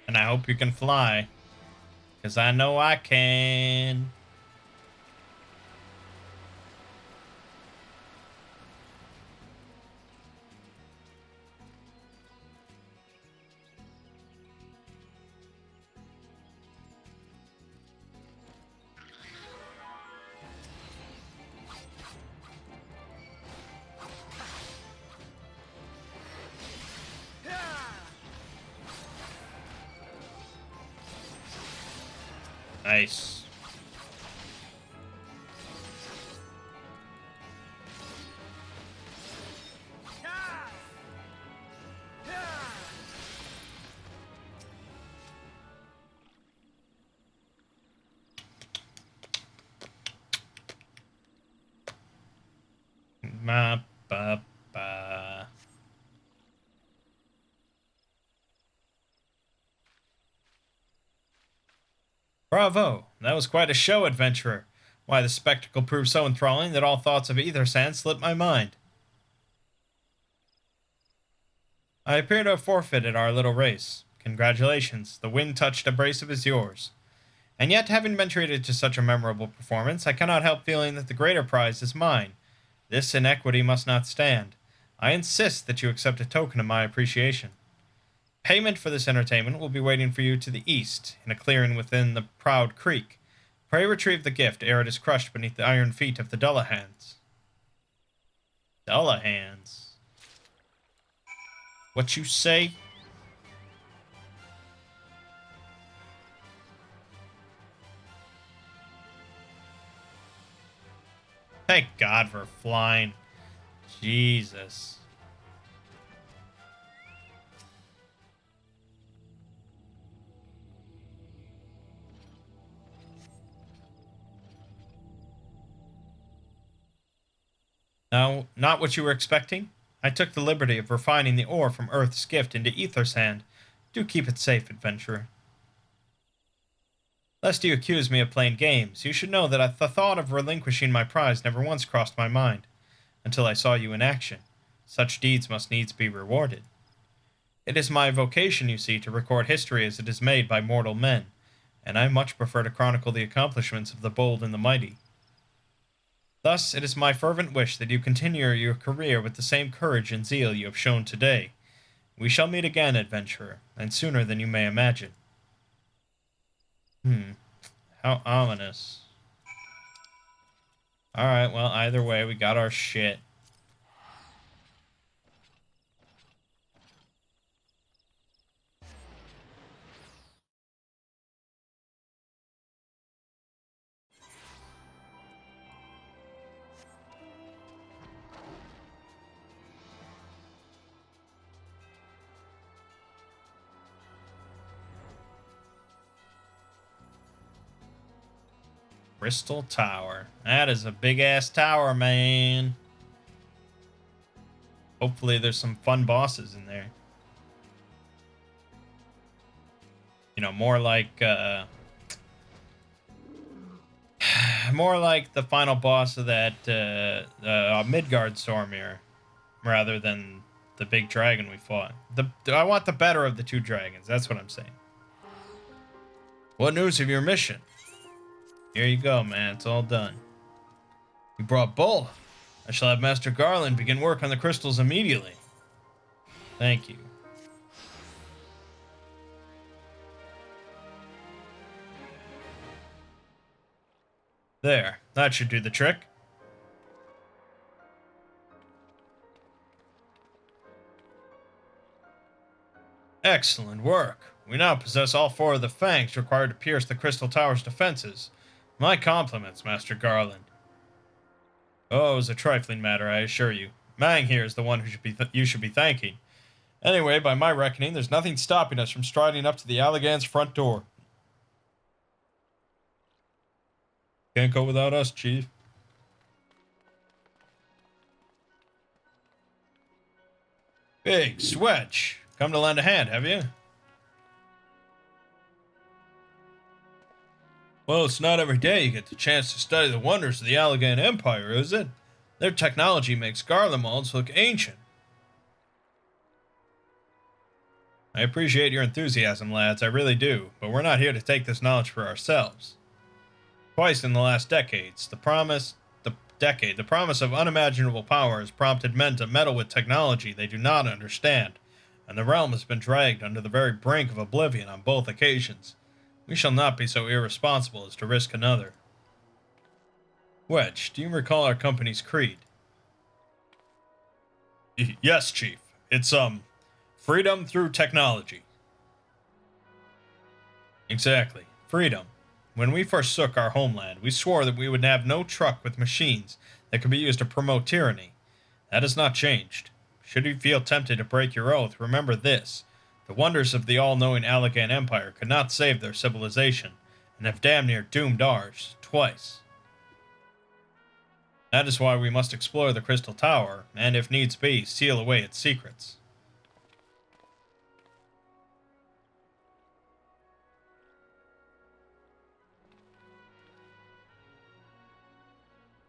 And I hope you can fly, because I know I can. Nice. Ma ba ba. Bravo! That was quite a show, adventurer. Why, the spectacle proved so enthralling that all thoughts of ether sand slipped my mind. I appear to have forfeited our little race. Congratulations, the wind-touched abrasive is yours. And yet, having been treated to such a memorable performance, I cannot help feeling that the greater prize is mine. This inequity must not stand. I insist that you accept a token of my appreciation. Payment for this entertainment will be waiting for you to the east, in a clearing within the Proud Creek. Pray retrieve the gift ere it is crushed beneath the iron feet of the Dullahans. Dullahans? What you say? Thank God for flying. Jesus. No, not what you were expecting? I took the liberty of refining the ore from Earth's gift into ether sand. Do keep it safe, adventurer. Lest you accuse me of playing games, you should know that the thought of relinquishing my prize never once crossed my mind, until I saw you in action. Such deeds must needs be rewarded. It is my vocation, you see, to record history as it is made by mortal men, and I much prefer to chronicle the accomplishments of the bold and the mighty. Thus, it is my fervent wish that you continue your career with the same courage and zeal you have shown today. We shall meet again, adventurer, and sooner than you may imagine. How ominous. Alright, well, either way, we got our shit. Crystal Tower. That is a big-ass tower, man. Hopefully there's some fun bosses in there. You know, more like, More like the final boss of that Midgard Stormir, rather than the big dragon we fought. I want the better of the two dragons. That's what I'm saying. What news of your mission? Here you go, man. It's all done. You brought Bull. I shall have Master Garland begin work on the crystals immediately. Thank you. There. That should do the trick. Excellent work. We now possess all four of the fangs required to pierce the Crystal Tower's defenses. My compliments, Master Garland. Oh, it was a trifling matter, I assure you. Mangg here is the one who you should be thanking. Anyway, by my reckoning, there's nothing stopping us from striding up to the Allagan's front door. Can't go without us, Chief. Big Swedge. Come to lend a hand, have you? Well, it's not every day you get the chance to study the wonders of the Allagan Empire, is it? Their technology makes Garlemald's look ancient. I appreciate your enthusiasm, lads, I really do, but we're not here to take this knowledge for ourselves. Twice in the last decades, the promise of unimaginable power has prompted men to meddle with technology they do not understand, and the realm has been dragged under the very brink of oblivion on both occasions. We shall not be so irresponsible as to risk another. Wedge, do you recall our company's creed? Yes, Chief. It's, freedom through technology. Exactly. Freedom. When we forsook our homeland, we swore that we would have no truck with machines that could be used to promote tyranny. That has not changed. Should you feel tempted to break your oath, remember this. The wonders of the all-knowing Allagan Empire could not save their civilization, and have damn near doomed ours, twice. That is why we must explore the Crystal Tower, and if needs be, seal away its secrets.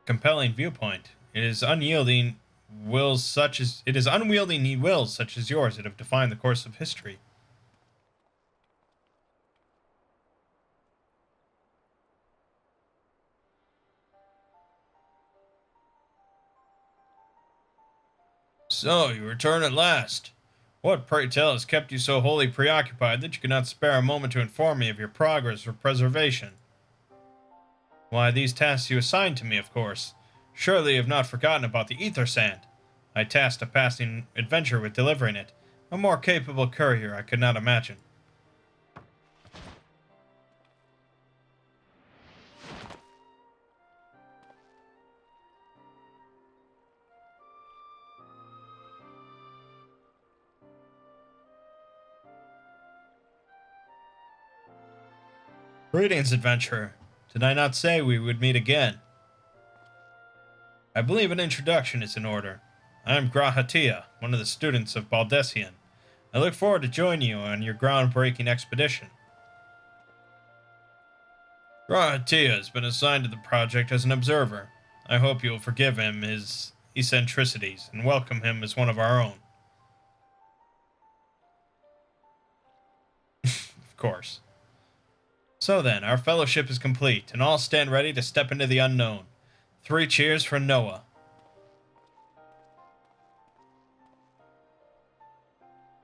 Compelling viewpoint. It is unwielding wills such as yours that have defined the course of history. So, you return at last. What, pray tell, has kept you so wholly preoccupied that you could not spare a moment to inform me of your progress or preservation? Why, these tasks you assigned to me, of course. Surely you have not forgotten about the ether sand. I tasked a passing adventurer with delivering it. A more capable courier I could not imagine. Greetings, adventurer. Did I not say we would meet again? I believe an introduction is in order. I am Grahatia, one of the students of Baldessian. I look forward to joining you on your groundbreaking expedition. Grahatia has been assigned to the project as an observer. I hope you will forgive him his eccentricities and welcome him as one of our own. Of course. So then, our fellowship is complete, and all stand ready to step into the unknown. 3 cheers for Noah.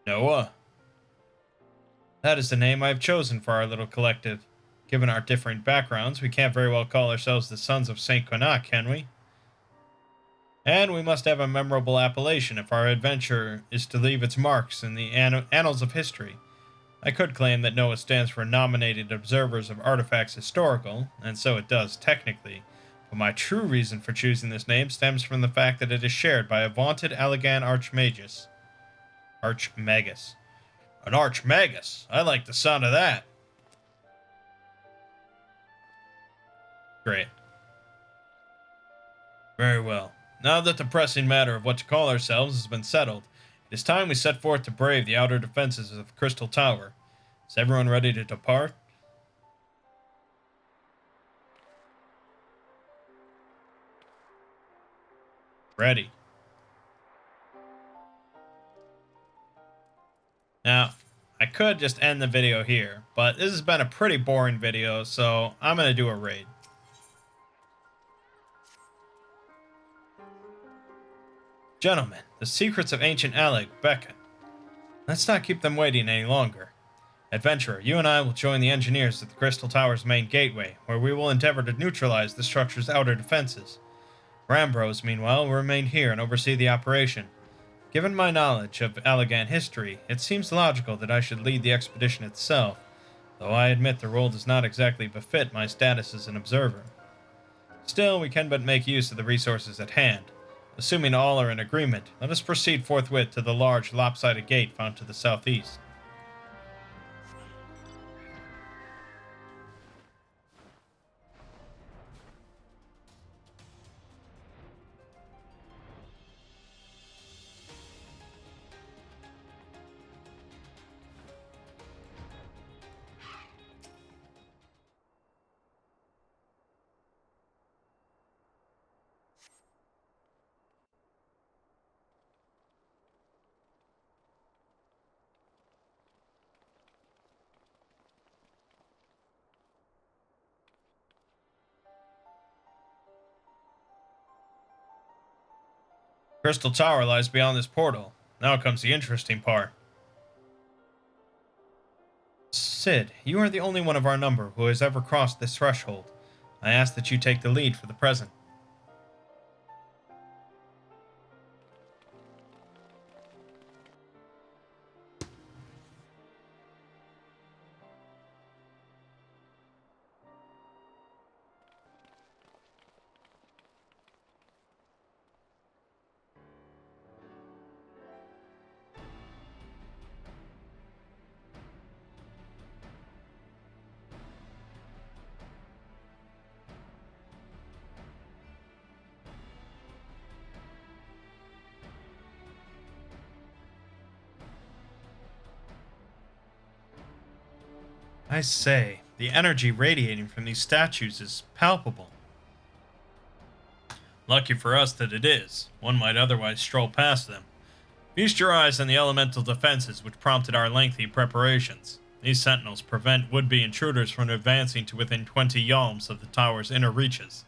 Noah? That is the name I have chosen for our little collective. Given our differing backgrounds, we can't very well call ourselves the Sons of Saint Quinac, can we? And we must have a memorable appellation if our adventure is to leave its marks in the annals of history. I could claim that NOAA stands for Nominated Observers of Artifacts Historical, and so it does, technically, but my true reason for choosing this name stems from the fact that it is shared by a vaunted Allagan Archmagus. An Archmagus? I like the sound of that. Great. Very well. Now that the pressing matter of what to call ourselves has been settled, it is time we set forth to brave the outer defenses of Crystal Tower. Is everyone ready to depart? Ready. Now, I could just end the video here, but this has been a pretty boring video, so I'm going to do a raid. Gentlemen, the secrets of ancient Alec beckon. Let's not keep them waiting any longer. Adventurer, you and I will join the engineers at the Crystal Tower's main gateway, where we will endeavor to neutralize the structure's outer defenses. Rambros, meanwhile, will remain here and oversee the operation. Given my knowledge of Allegan history, it seems logical that I should lead the expedition itself, though I admit the role does not exactly befit my status as an observer. Still, we can but make use of the resources at hand. Assuming all are in agreement, let us proceed forthwith to the large, lopsided gate found to the southeast. Crystal Tower lies beyond this portal. Now comes the interesting part. Sid, you are the only one of our number who has ever crossed this threshold. I ask that you take the lead for the present. I say, the energy radiating from these statues is palpable. Lucky for us that it is. One might otherwise stroll past them. Feast your eyes on the elemental defenses which prompted our lengthy preparations. These sentinels prevent would-be intruders from advancing to within 20 yalms of the tower's inner reaches.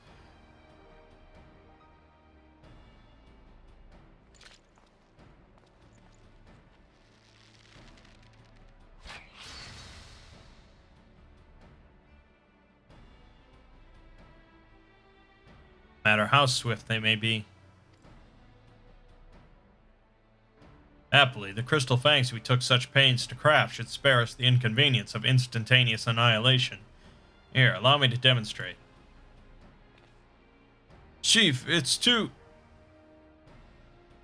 No matter how swift they may be. Happily, the crystal fangs we took such pains to craft should spare us the inconvenience of instantaneous annihilation. Here, allow me to demonstrate. Chief, it's too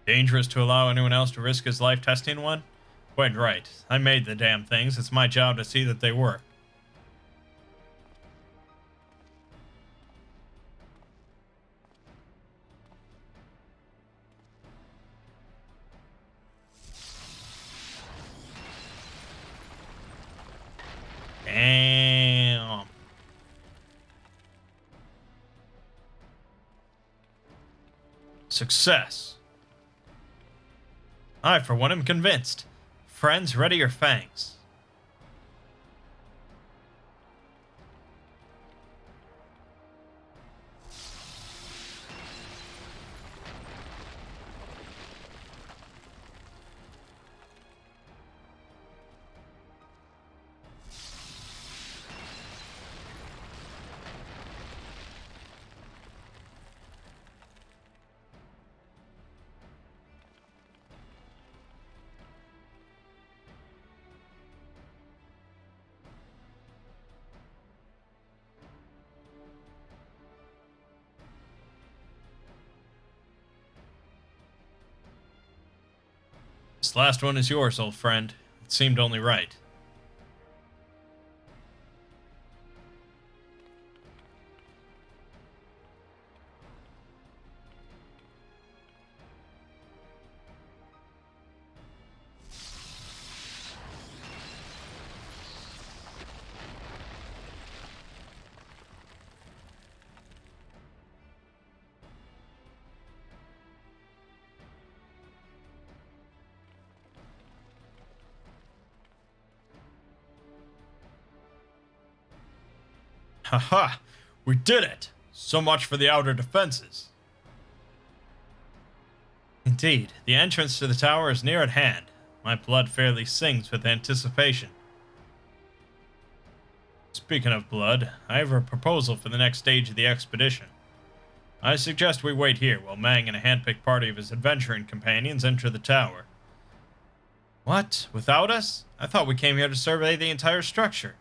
dangerous to allow anyone else to risk his life testing one? Quite right. I made the damn things. It's my job to see that they work. Damn. Success. I, for one, am convinced. Friends, ready your fangs. This last one is yours, old friend. It seemed only right. Haha! We did it! So much for the outer defenses. Indeed, the entrance to the tower is near at hand. My blood fairly sings with anticipation. Speaking of blood, I have a proposal for the next stage of the expedition. I suggest we wait here while Mangg and a handpicked party of his adventuring companions enter the tower. What? Without us? I thought we came here to survey the entire structure.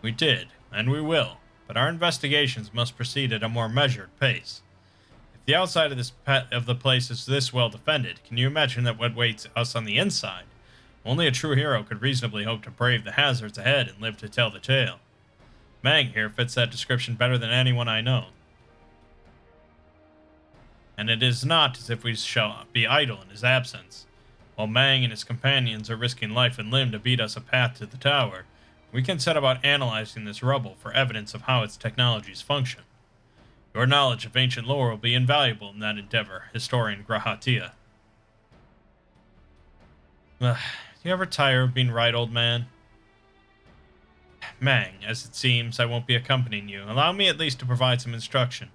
We did, and we will, but our investigations must proceed at a more measured pace. If the outside of the place is this well defended, can you imagine what waits us on the inside? Only a true hero could reasonably hope to brave the hazards ahead and live to tell the tale. Mangg here fits that description better than anyone I know. And it is not as if we shall be idle in his absence. While Mangg and his companions are risking life and limb to beat us a path to the tower, we can set about analyzing this rubble for evidence of how its technologies function. Your knowledge of ancient lore will be invaluable in that endeavor, Historian Grahatia. Do you ever tire of being right, old man? Mangg, as it seems, I won't be accompanying you. Allow me at least to provide some instruction.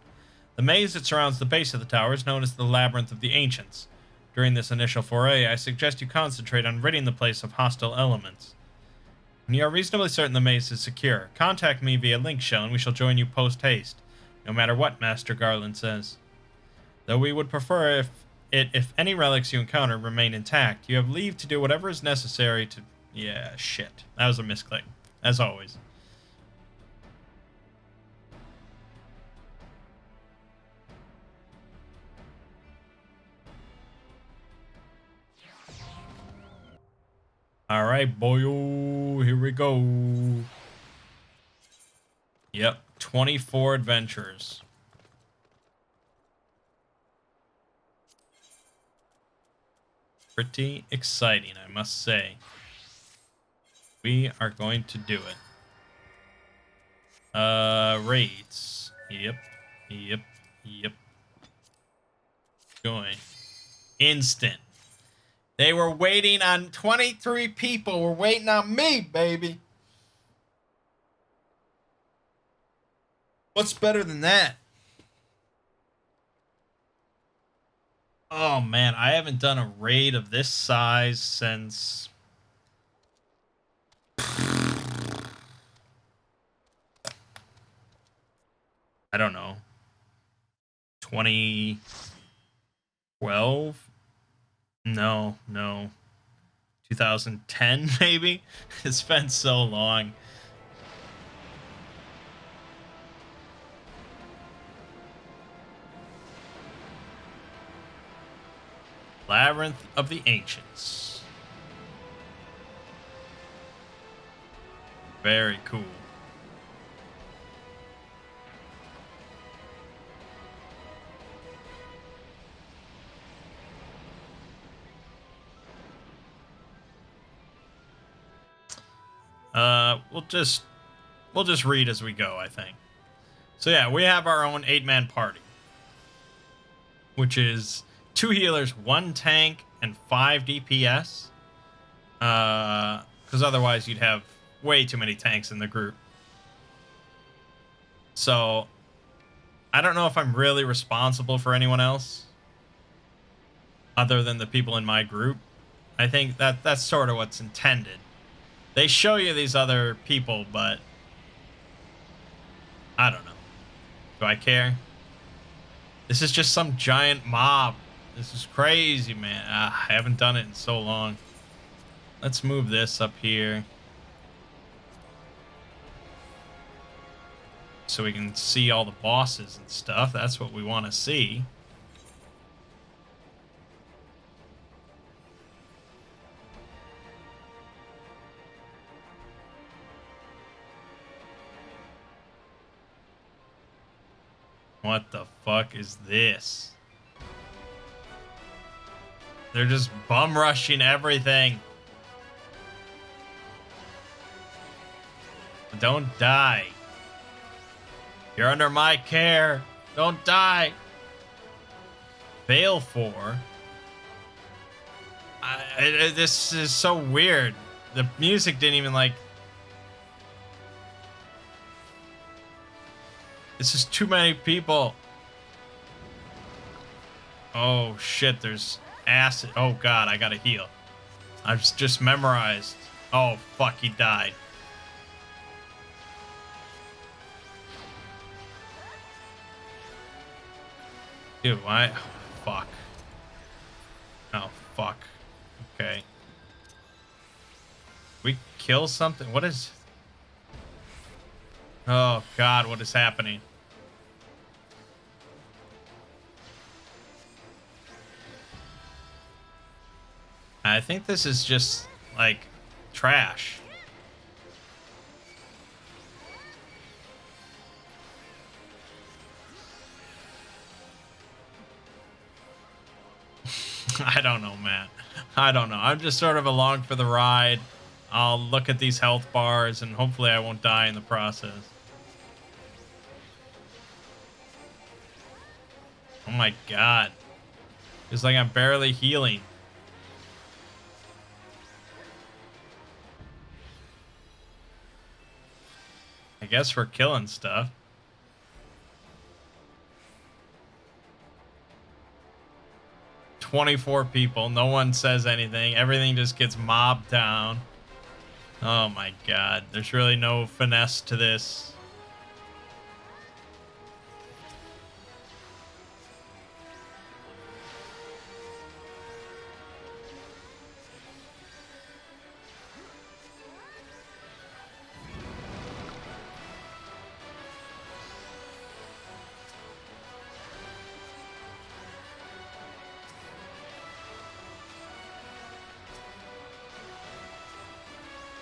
The maze that surrounds the base of the tower is known as the Labyrinth of the Ancients. During this initial foray, I suggest you concentrate on ridding the place of hostile elements. When you are reasonably certain the maze is secure, contact me via link shell and we shall join you post-haste, no matter what Master Garland says. Though we would prefer if any relics you encounter remain intact, you have leave to do whatever is necessary to... Yeah, shit. That was a misclick, as always. Alright, boyo, here we go. Yep, 24 adventures. Pretty exciting, I must say. We are going to do it. Raids. Yep. Going. Instant. They were waiting on 23 people. Were waiting on me, baby. What's better than that? Oh, man. I haven't done a raid of this size since... I don't know. 2012? No. 2010, maybe? It's been so long. Labyrinth of the Ancients. Very cool. We'll just read as we go, I think. So yeah, we have our own 8-man party, which is 2 healers, 1 tank, and 5 DPS. Because otherwise you'd have way too many tanks in the group. So I don't know if I'm really responsible for anyone else other than the people in my group. I think that's sort of what's intended. They show you these other people, but I don't know. Do I care? This is just some giant mob. This is crazy, man. I haven't done it in so long. Let's move this up here so we can see all the bosses and stuff. That's what we want to see. What the fuck is this? They're just bum rushing everything. Don't die. You're under my care. Don't die. Balfour. This is so weird. The music didn't even like... This is too many people. Oh shit, there's acid. Oh god, I gotta heal. I've just memorized. Oh fuck, he died. Dude, why? Oh, fuck. Oh fuck. Okay. We kill something? What is... Oh god, what is happening? I think this is just, like, trash. I don't know, man. I don't know. I'm just sort of along for the ride. I'll look at these health bars, and hopefully I won't die in the process. Oh my god. It's like I'm barely healing. I guess we're killing stuff. "24 people. No one says anything. Everything just gets mobbed down. Oh my god. There's really no finesse to this.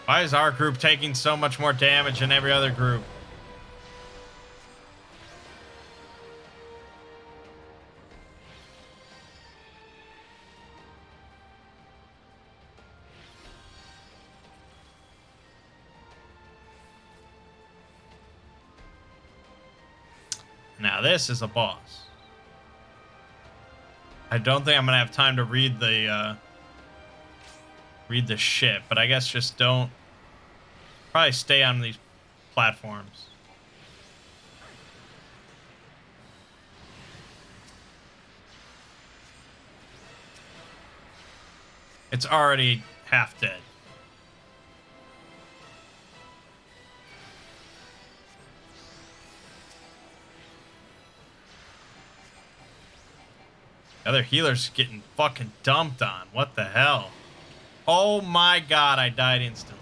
Why is our group taking so much more damage than every other group? Now this is a boss. I don't think I'm gonna have time to read the shit, but I guess just don't. Probably stay on these platforms. It's already half dead. The other healer's getting fucking dumped on. What the hell? Oh my god, I died instantly.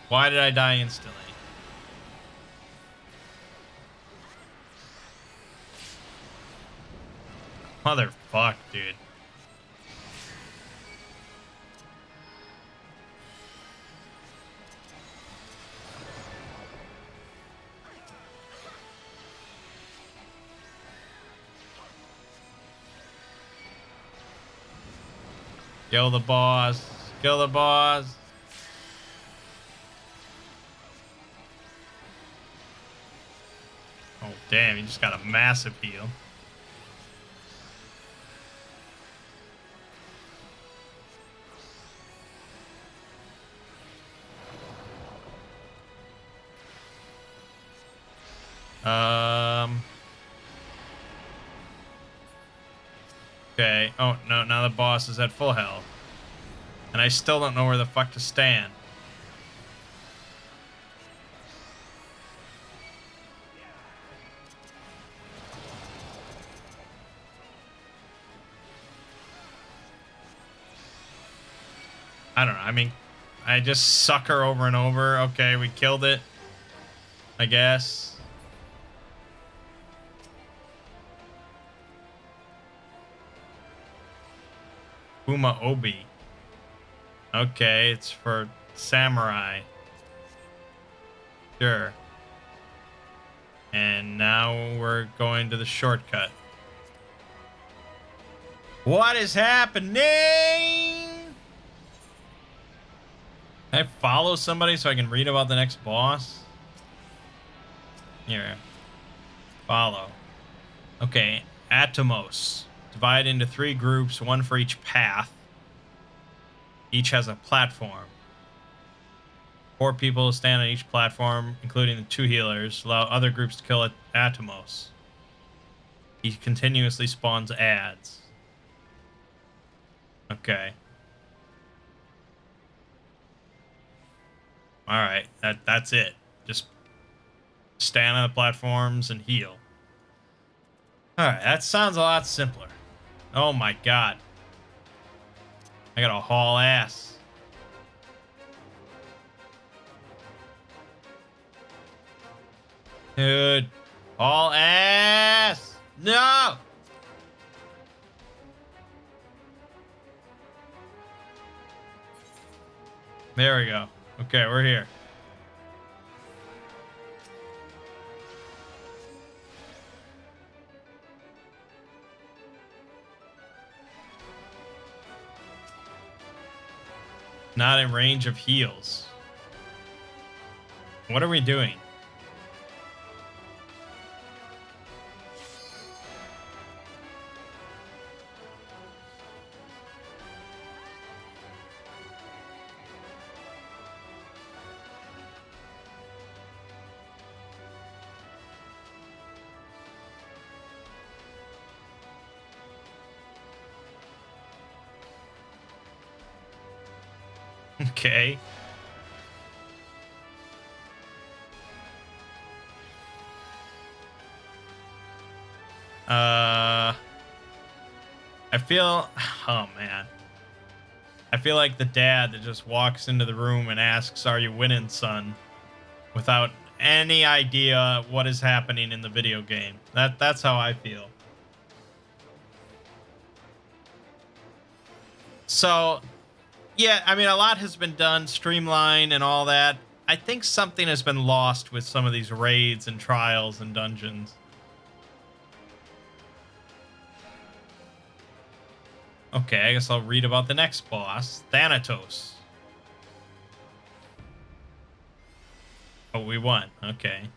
Why did I die instantly? Motherfuck, dude. Kill the boss. Kill the boss. Oh, damn. He just got a massive heal. Okay. Oh, no. Now the boss is at full health. And I still don't know where the fuck to stand. I don't know. I mean, I just suck her over and over. Okay, we killed it. I guess. Uma Obi. Okay, it's for samurai. Sure. And now we're going to the shortcut. What is happening? Can I follow somebody so I can read about the next boss? Here. Follow. Okay, Atomos. Divide into 3 groups, 1 for each path. Each has a platform. 4 people stand on each platform, including the 2 healers. Allow other groups to kill Atomos. He continuously spawns ads. Okay. Alright, that's it. Just stand on the platforms and heal. Alright, that sounds a lot simpler. Oh my god. I gotta haul ass. Dude. Haul ass! No! There we go. Okay, we're here. Not in range of heals. What are we doing? Okay. I feel, oh man. I feel like the dad that just walks into the room and asks, "Are you winning, son?" without any idea what is happening in the video game. That's how I feel. So, yeah, I mean, a lot has been done, streamline and all that. I think something has been lost with some of these raids and trials and dungeons. Okay, I guess I'll read about the next boss, Thanatos. Oh, we won. Okay.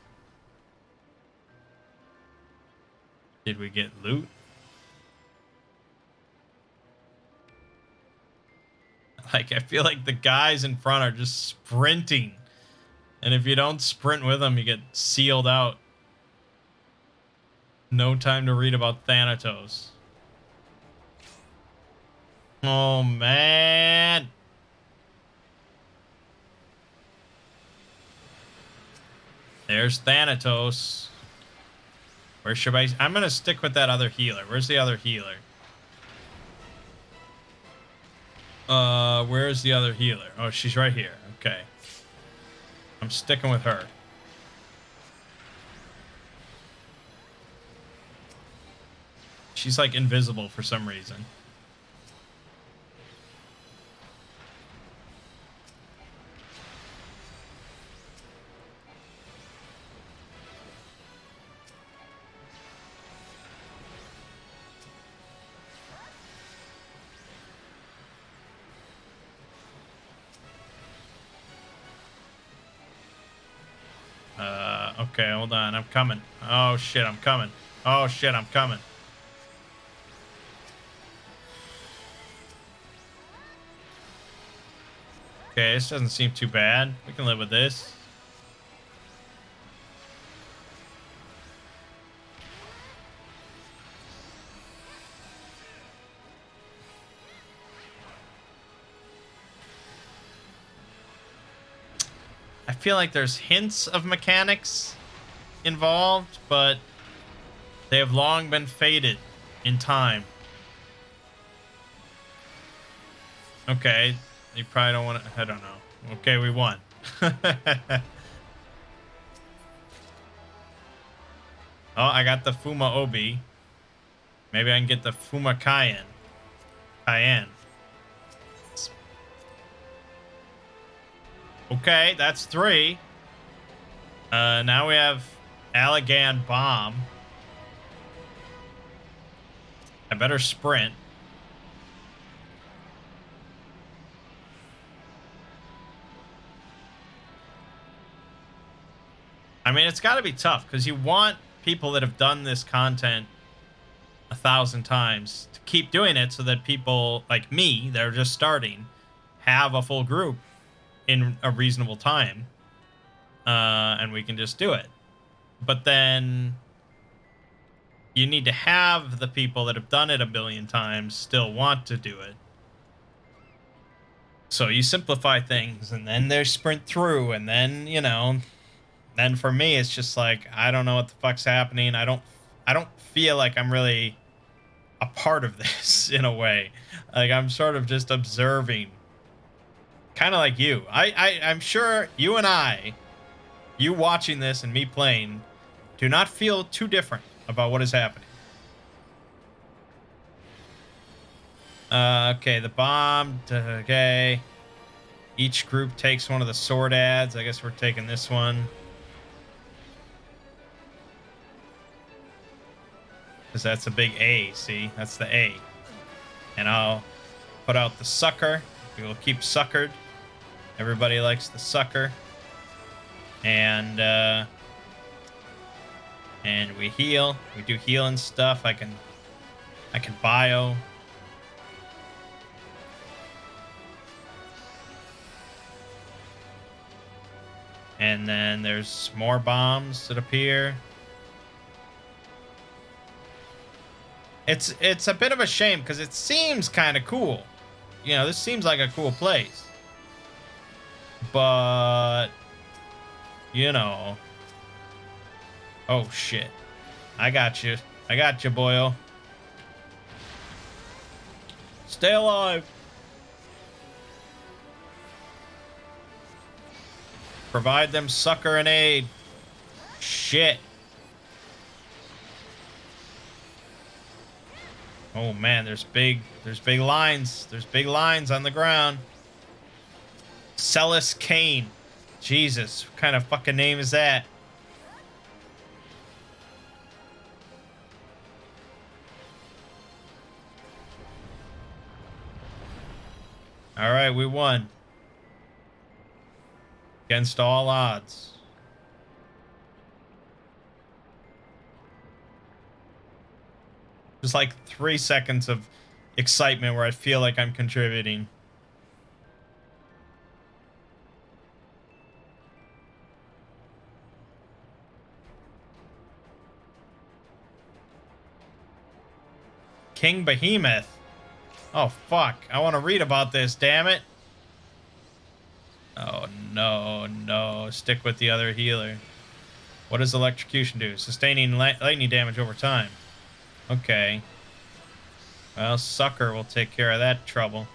Did we get loot? Like, I feel like the guys in front are just sprinting. And if you don't sprint with them, you get sealed out. No time to read about Thanatos. Oh, man. There's Thanatos. Where should I... I'm going to stick with that other healer. Where's the other healer? Where's the other healer? Oh, she's right here. Okay. I'm sticking with her. She's like invisible for some reason. Okay, hold on. I'm coming. Oh, shit, I'm coming. Oh, shit, I'm coming. Okay, this doesn't seem too bad. We can live with this. I feel like there's hints of mechanics involved, but they have long been faded in time. Okay, you probably don't want to... I don't know. Okay, we won. Oh, I got the Fuma Obi. Maybe I can get the Fuma Cayenne. Okay, that's 3. Now we have Allagan Bomb. I better sprint. I mean, it's got to be tough because you want people that have done this content 1,000 times to keep doing it so that people like me that are just starting have a full group in a reasonable time, and we can just do it. But then you need to have the people that have done it a billion times still want to do it. So you simplify things, and then there's sprint through, and then, you know, then for me it's just like, I don't know what the fuck's happening. I don't feel like I'm really a part of this in a way. Like, I'm sort of just observing. Kind of like you. I'm sure you and you watching this and me playing, do not feel too different about what is happening. Okay, the bomb. Okay. Each group takes one of the sword ads. I guess we're taking this one. Because that's a big A, see? That's the A. And I'll put out the sucker. We will keep suckered. Everybody likes the sucker. And we heal. We do healing stuff. I can bio. And then there's more bombs that appear. It's a bit of a shame because it seems kind of cool. You know, this seems like a cool place. But, you know. Oh, shit. I got you. I got you, boyo. Stay alive. Provide them succor and aid. Shit. Oh man, there's big lines. There's big lines on the ground. Celis Kane. Jesus, what kind of fucking name is that? All right, we won. Against all odds. Just like 3 seconds of excitement where I feel like I'm contributing. King Behemoth. Oh, fuck. I want to read about this, damn it. Oh, no, no. Stick with the other healer. What does electrocution do? Sustaining lightning damage over time. Okay. Well, succor will take care of that trouble.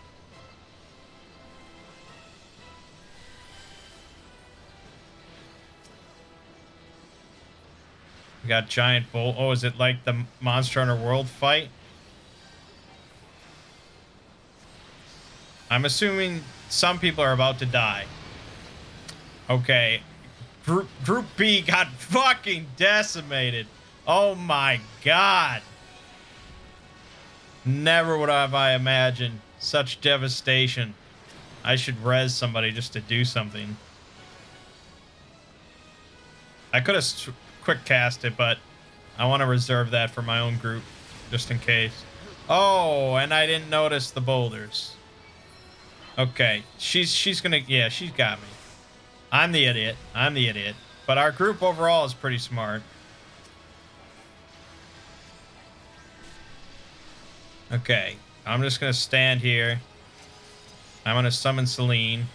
We got giant bolt. Oh, is it like the Monster Hunter World fight? I'm assuming some people are about to die. Okay. Group B got fucking decimated. Oh my god. Never would have I imagined such devastation. I should res somebody just to do something. I could have quick cast it, but I want to reserve that for my own group, just in case. Oh, and I didn't notice the boulders. Okay, she's gonna, yeah, she's got me. I'm the idiot. I'm the idiot. But our group overall is pretty smart. Okay, I'm just gonna stand here. I'm gonna summon Celine.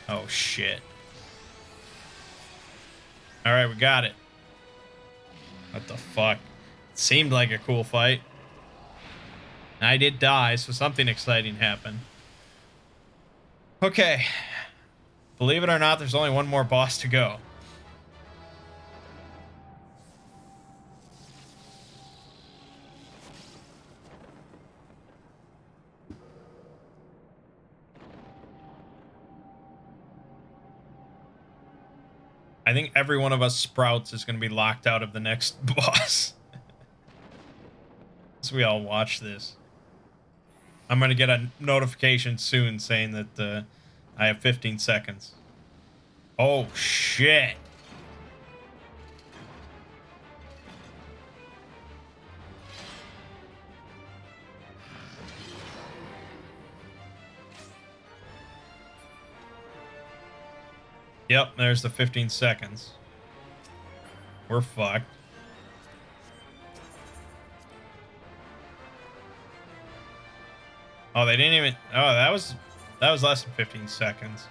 Oh, shit. Alright, we got it. What the fuck? It seemed like a cool fight. I did die, so something exciting happened. Okay. Believe it or not, there's only one more boss to go. I think every one of us sprouts is going to be locked out of the next boss. So we all watch this. I'm going to get a notification soon saying that I have 15 seconds. Oh, shit. Yep, there's the 15 seconds. We're fucked. Oh, they didn't even... Oh, that was less than 15 seconds.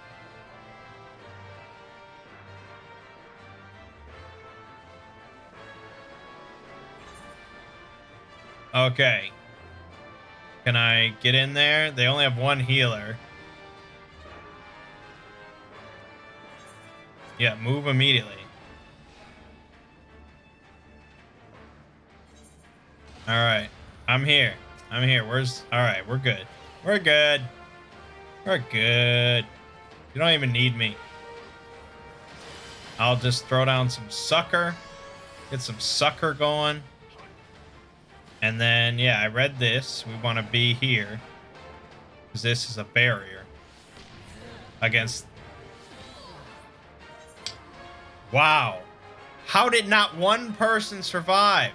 Okay. Can I get in there? They only have one healer. Yeah, move immediately. Alright. I'm here. I'm here. Alright, we're good. We're good. We're good. You don't even need me. I'll just throw down some sucker. Get some sucker going. And then, yeah, I read this. We want to be here. Because this is a barrier. Against... Wow. How did not one person survive?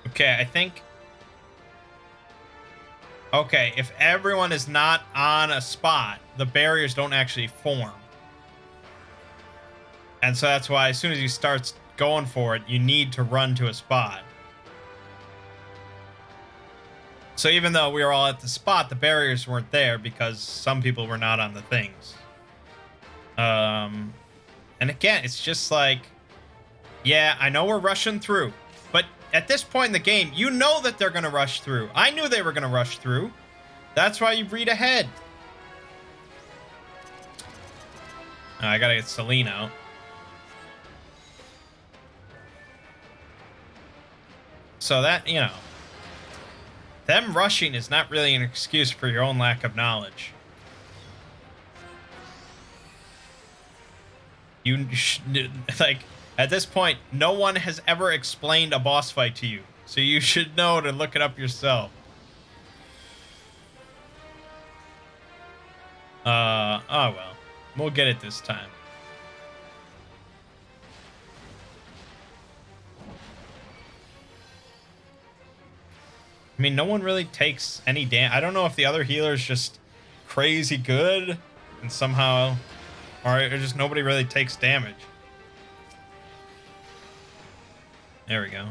Okay, I think... Okay, if everyone is not on a spot, the barriers don't actually form. And so that's why as soon as you start going for it, you need to run to a spot. So even though we were all at the spot, the barriers weren't there because some people were not on the things. And again, it's just like... Yeah, I know we're rushing through, but at this point in the game, you know that they're going to rush through. I knew they were going to rush through. That's why you read ahead. I got to get Celine out. So that, you know, them rushing is not really an excuse for your own lack of knowledge. Like, at this point, no one has ever explained a boss fight to you. So you should know to look it up yourself. Oh well. We'll get it this time. I mean, no one really takes any damage. I don't know if the other healer's just crazy good and somehow... Or just nobody really takes damage. There we go.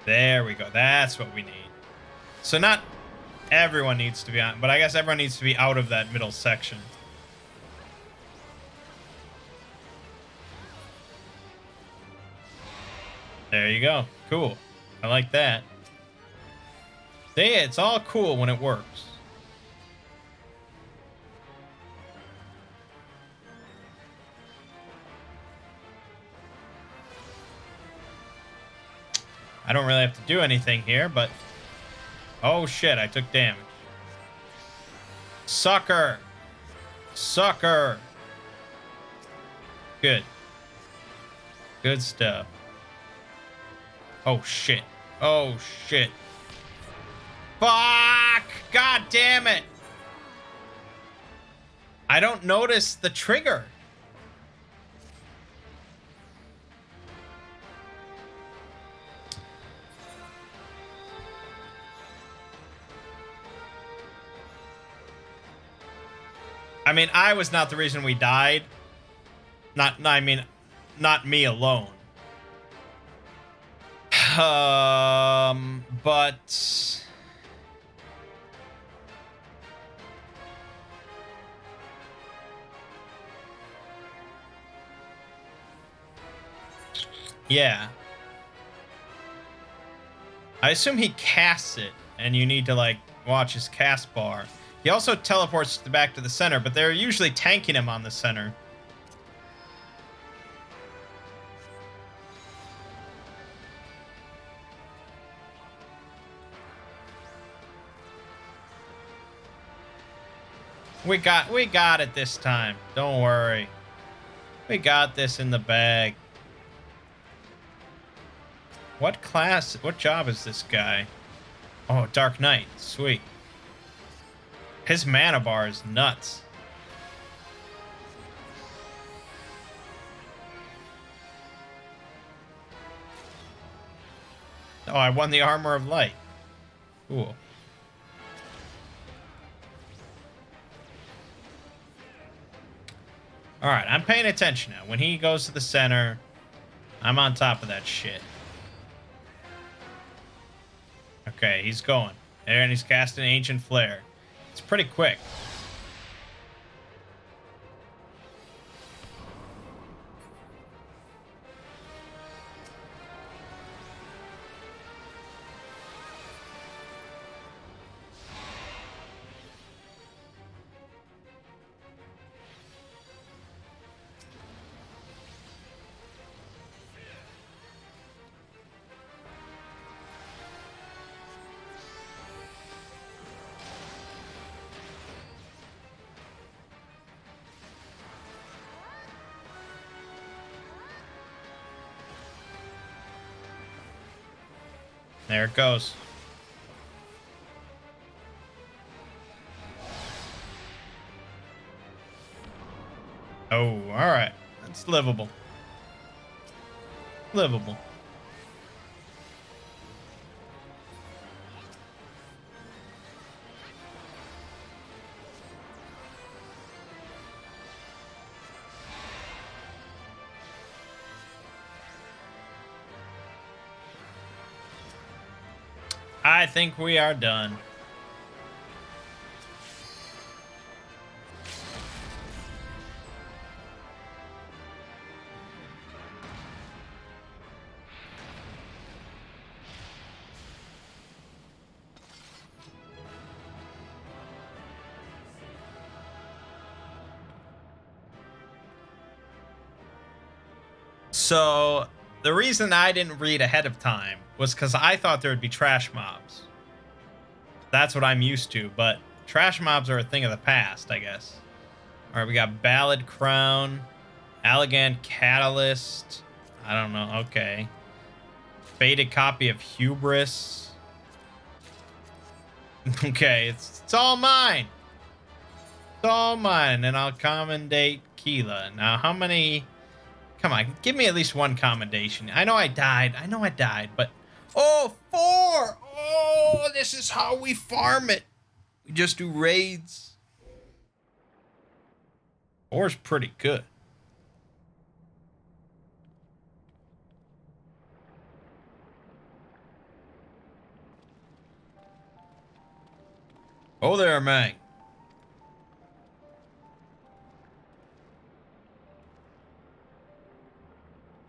There we go. That's what we need. So not everyone needs to be on, but I guess everyone needs to be out of that middle section. There you go. Cool. I like that. See, it's all cool when it works. I don't really have to do anything here, but... Oh shit, I took damage. Sucker! Sucker! Good. Good stuff. Oh shit. Oh shit. Fuck! God damn it! I don't notice the trigger. I mean, I was not the reason we died. I mean, not me alone. But... Yeah. I assume he casts it, and you need to, like, watch his cast bar. He also teleports back to the center, but they're usually tanking him on the center. We got it this time. Don't worry. We got this in the bag. What class, what job is this guy? Oh, Dark Knight. Sweet. His mana bar is nuts. Oh, I won the Armor of Light. Cool. Alright, I'm paying attention now. When he goes to the center, I'm on top of that shit. Okay, he's going. And he's casting Ancient Flare. It's pretty quick. There it goes. Oh, alright. That's livable. Livable. I think we are done. So, the reason I didn't read ahead of time was because I thought there would be trash mobs. That's what I'm used to, but trash mobs are a thing of the past, I guess. Alright, we got Ballad Crown, Allegan Catalyst. I don't know, okay. Faded copy of Hubris. Okay, it's all mine. It's all mine, and I'll commendate Keela. Now, how many... Come on, give me at least one commendation. I know I died, but... Oh, 4! Oh, this is how we farm it. We just do raids. 4's pretty good. Oh there, Mangg.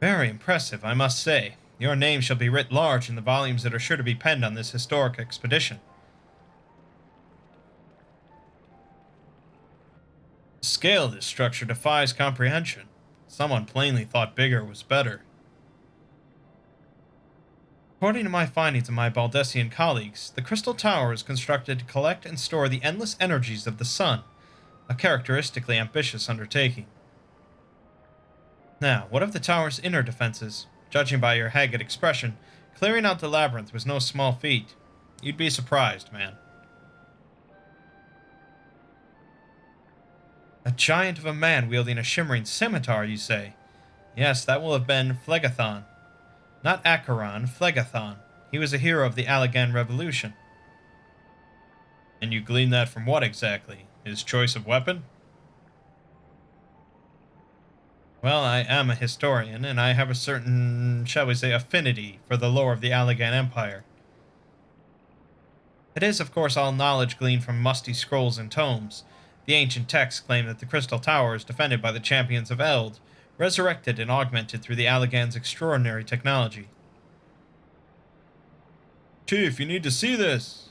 Very impressive, I must say. Your name shall be writ large in the volumes that are sure to be penned on this historic expedition. The scale of this structure defies comprehension. Someone plainly thought bigger was better. According to my findings and my Baldessian colleagues, the Crystal Tower is constructed to collect and store the endless energies of the sun, a characteristically ambitious undertaking. Now, what of the tower's inner defenses? Judging by your haggard expression, clearing out the labyrinth was no small feat. You'd be surprised, man. A giant of a man wielding a shimmering scimitar, you say? Yes, that will have been Phlegethon. Not Acheron, Phlegethon. He was a hero of the Allegan Revolution. And you glean that from what exactly? His choice of weapon? Well, I am a historian, and I have a certain, shall we say, affinity for the lore of the Allegan Empire. It is, of course, all knowledge gleaned from musty scrolls and tomes. The ancient texts claim that the Crystal Tower is defended by the champions of Eld, resurrected and augmented through the Allegan's extraordinary technology. Chief, you need to see this!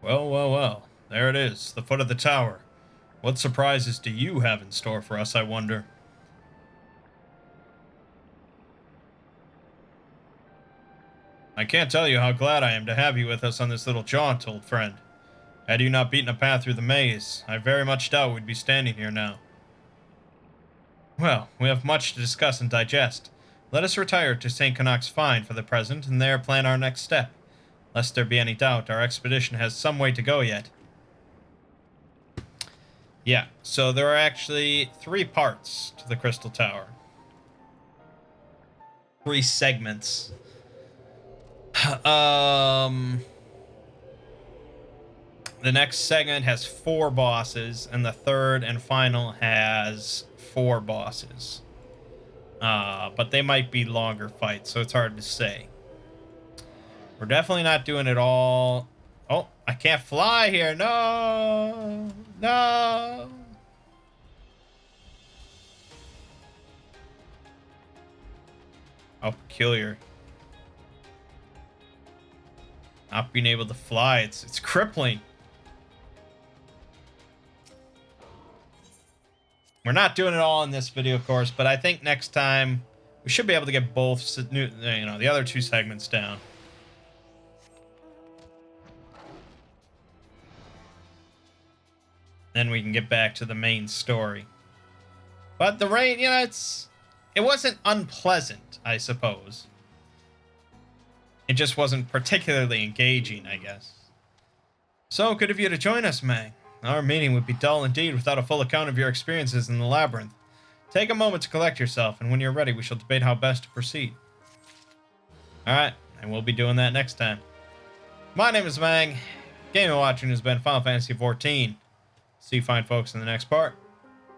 Well, well, well. There it is, the foot of the tower. What surprises do you have in store for us, I wonder? I can't tell you how glad I am to have you with us on this little jaunt, old friend. Had you not beaten a path through the maze, I very much doubt we'd be standing here now. Well, we have much to discuss and digest. Let us retire to St. Connacht's Fine for the present, and there plan our next step. Lest there be any doubt, our expedition has some way to go yet. Yeah, so there are actually 3 parts to the Crystal Tower. 3 segments. The next segment has 4 bosses, and the third and final has 4 bosses. But they might be longer fights, so it's hard to say. We're definitely not doing it all. Oh, I can't fly here. No. No. How peculiar. Not being able to fly. It's crippling. We're not doing it all in this video, of course, but I think next time we should be able to get both, the other 2 segments down. Then we can get back to the main story. But the rain, it wasn't unpleasant, I suppose. It just wasn't particularly engaging, I guess. So good of you to join us, Mangg. Our meeting would be dull indeed without a full account of your experiences in the labyrinth. Take a moment to collect yourself, and when you're ready, we shall debate how best to proceed. Alright, and we'll be doing that next time. My name is Mangg. Game of watching has been Final Fantasy XIV. See you fine folks in the next part.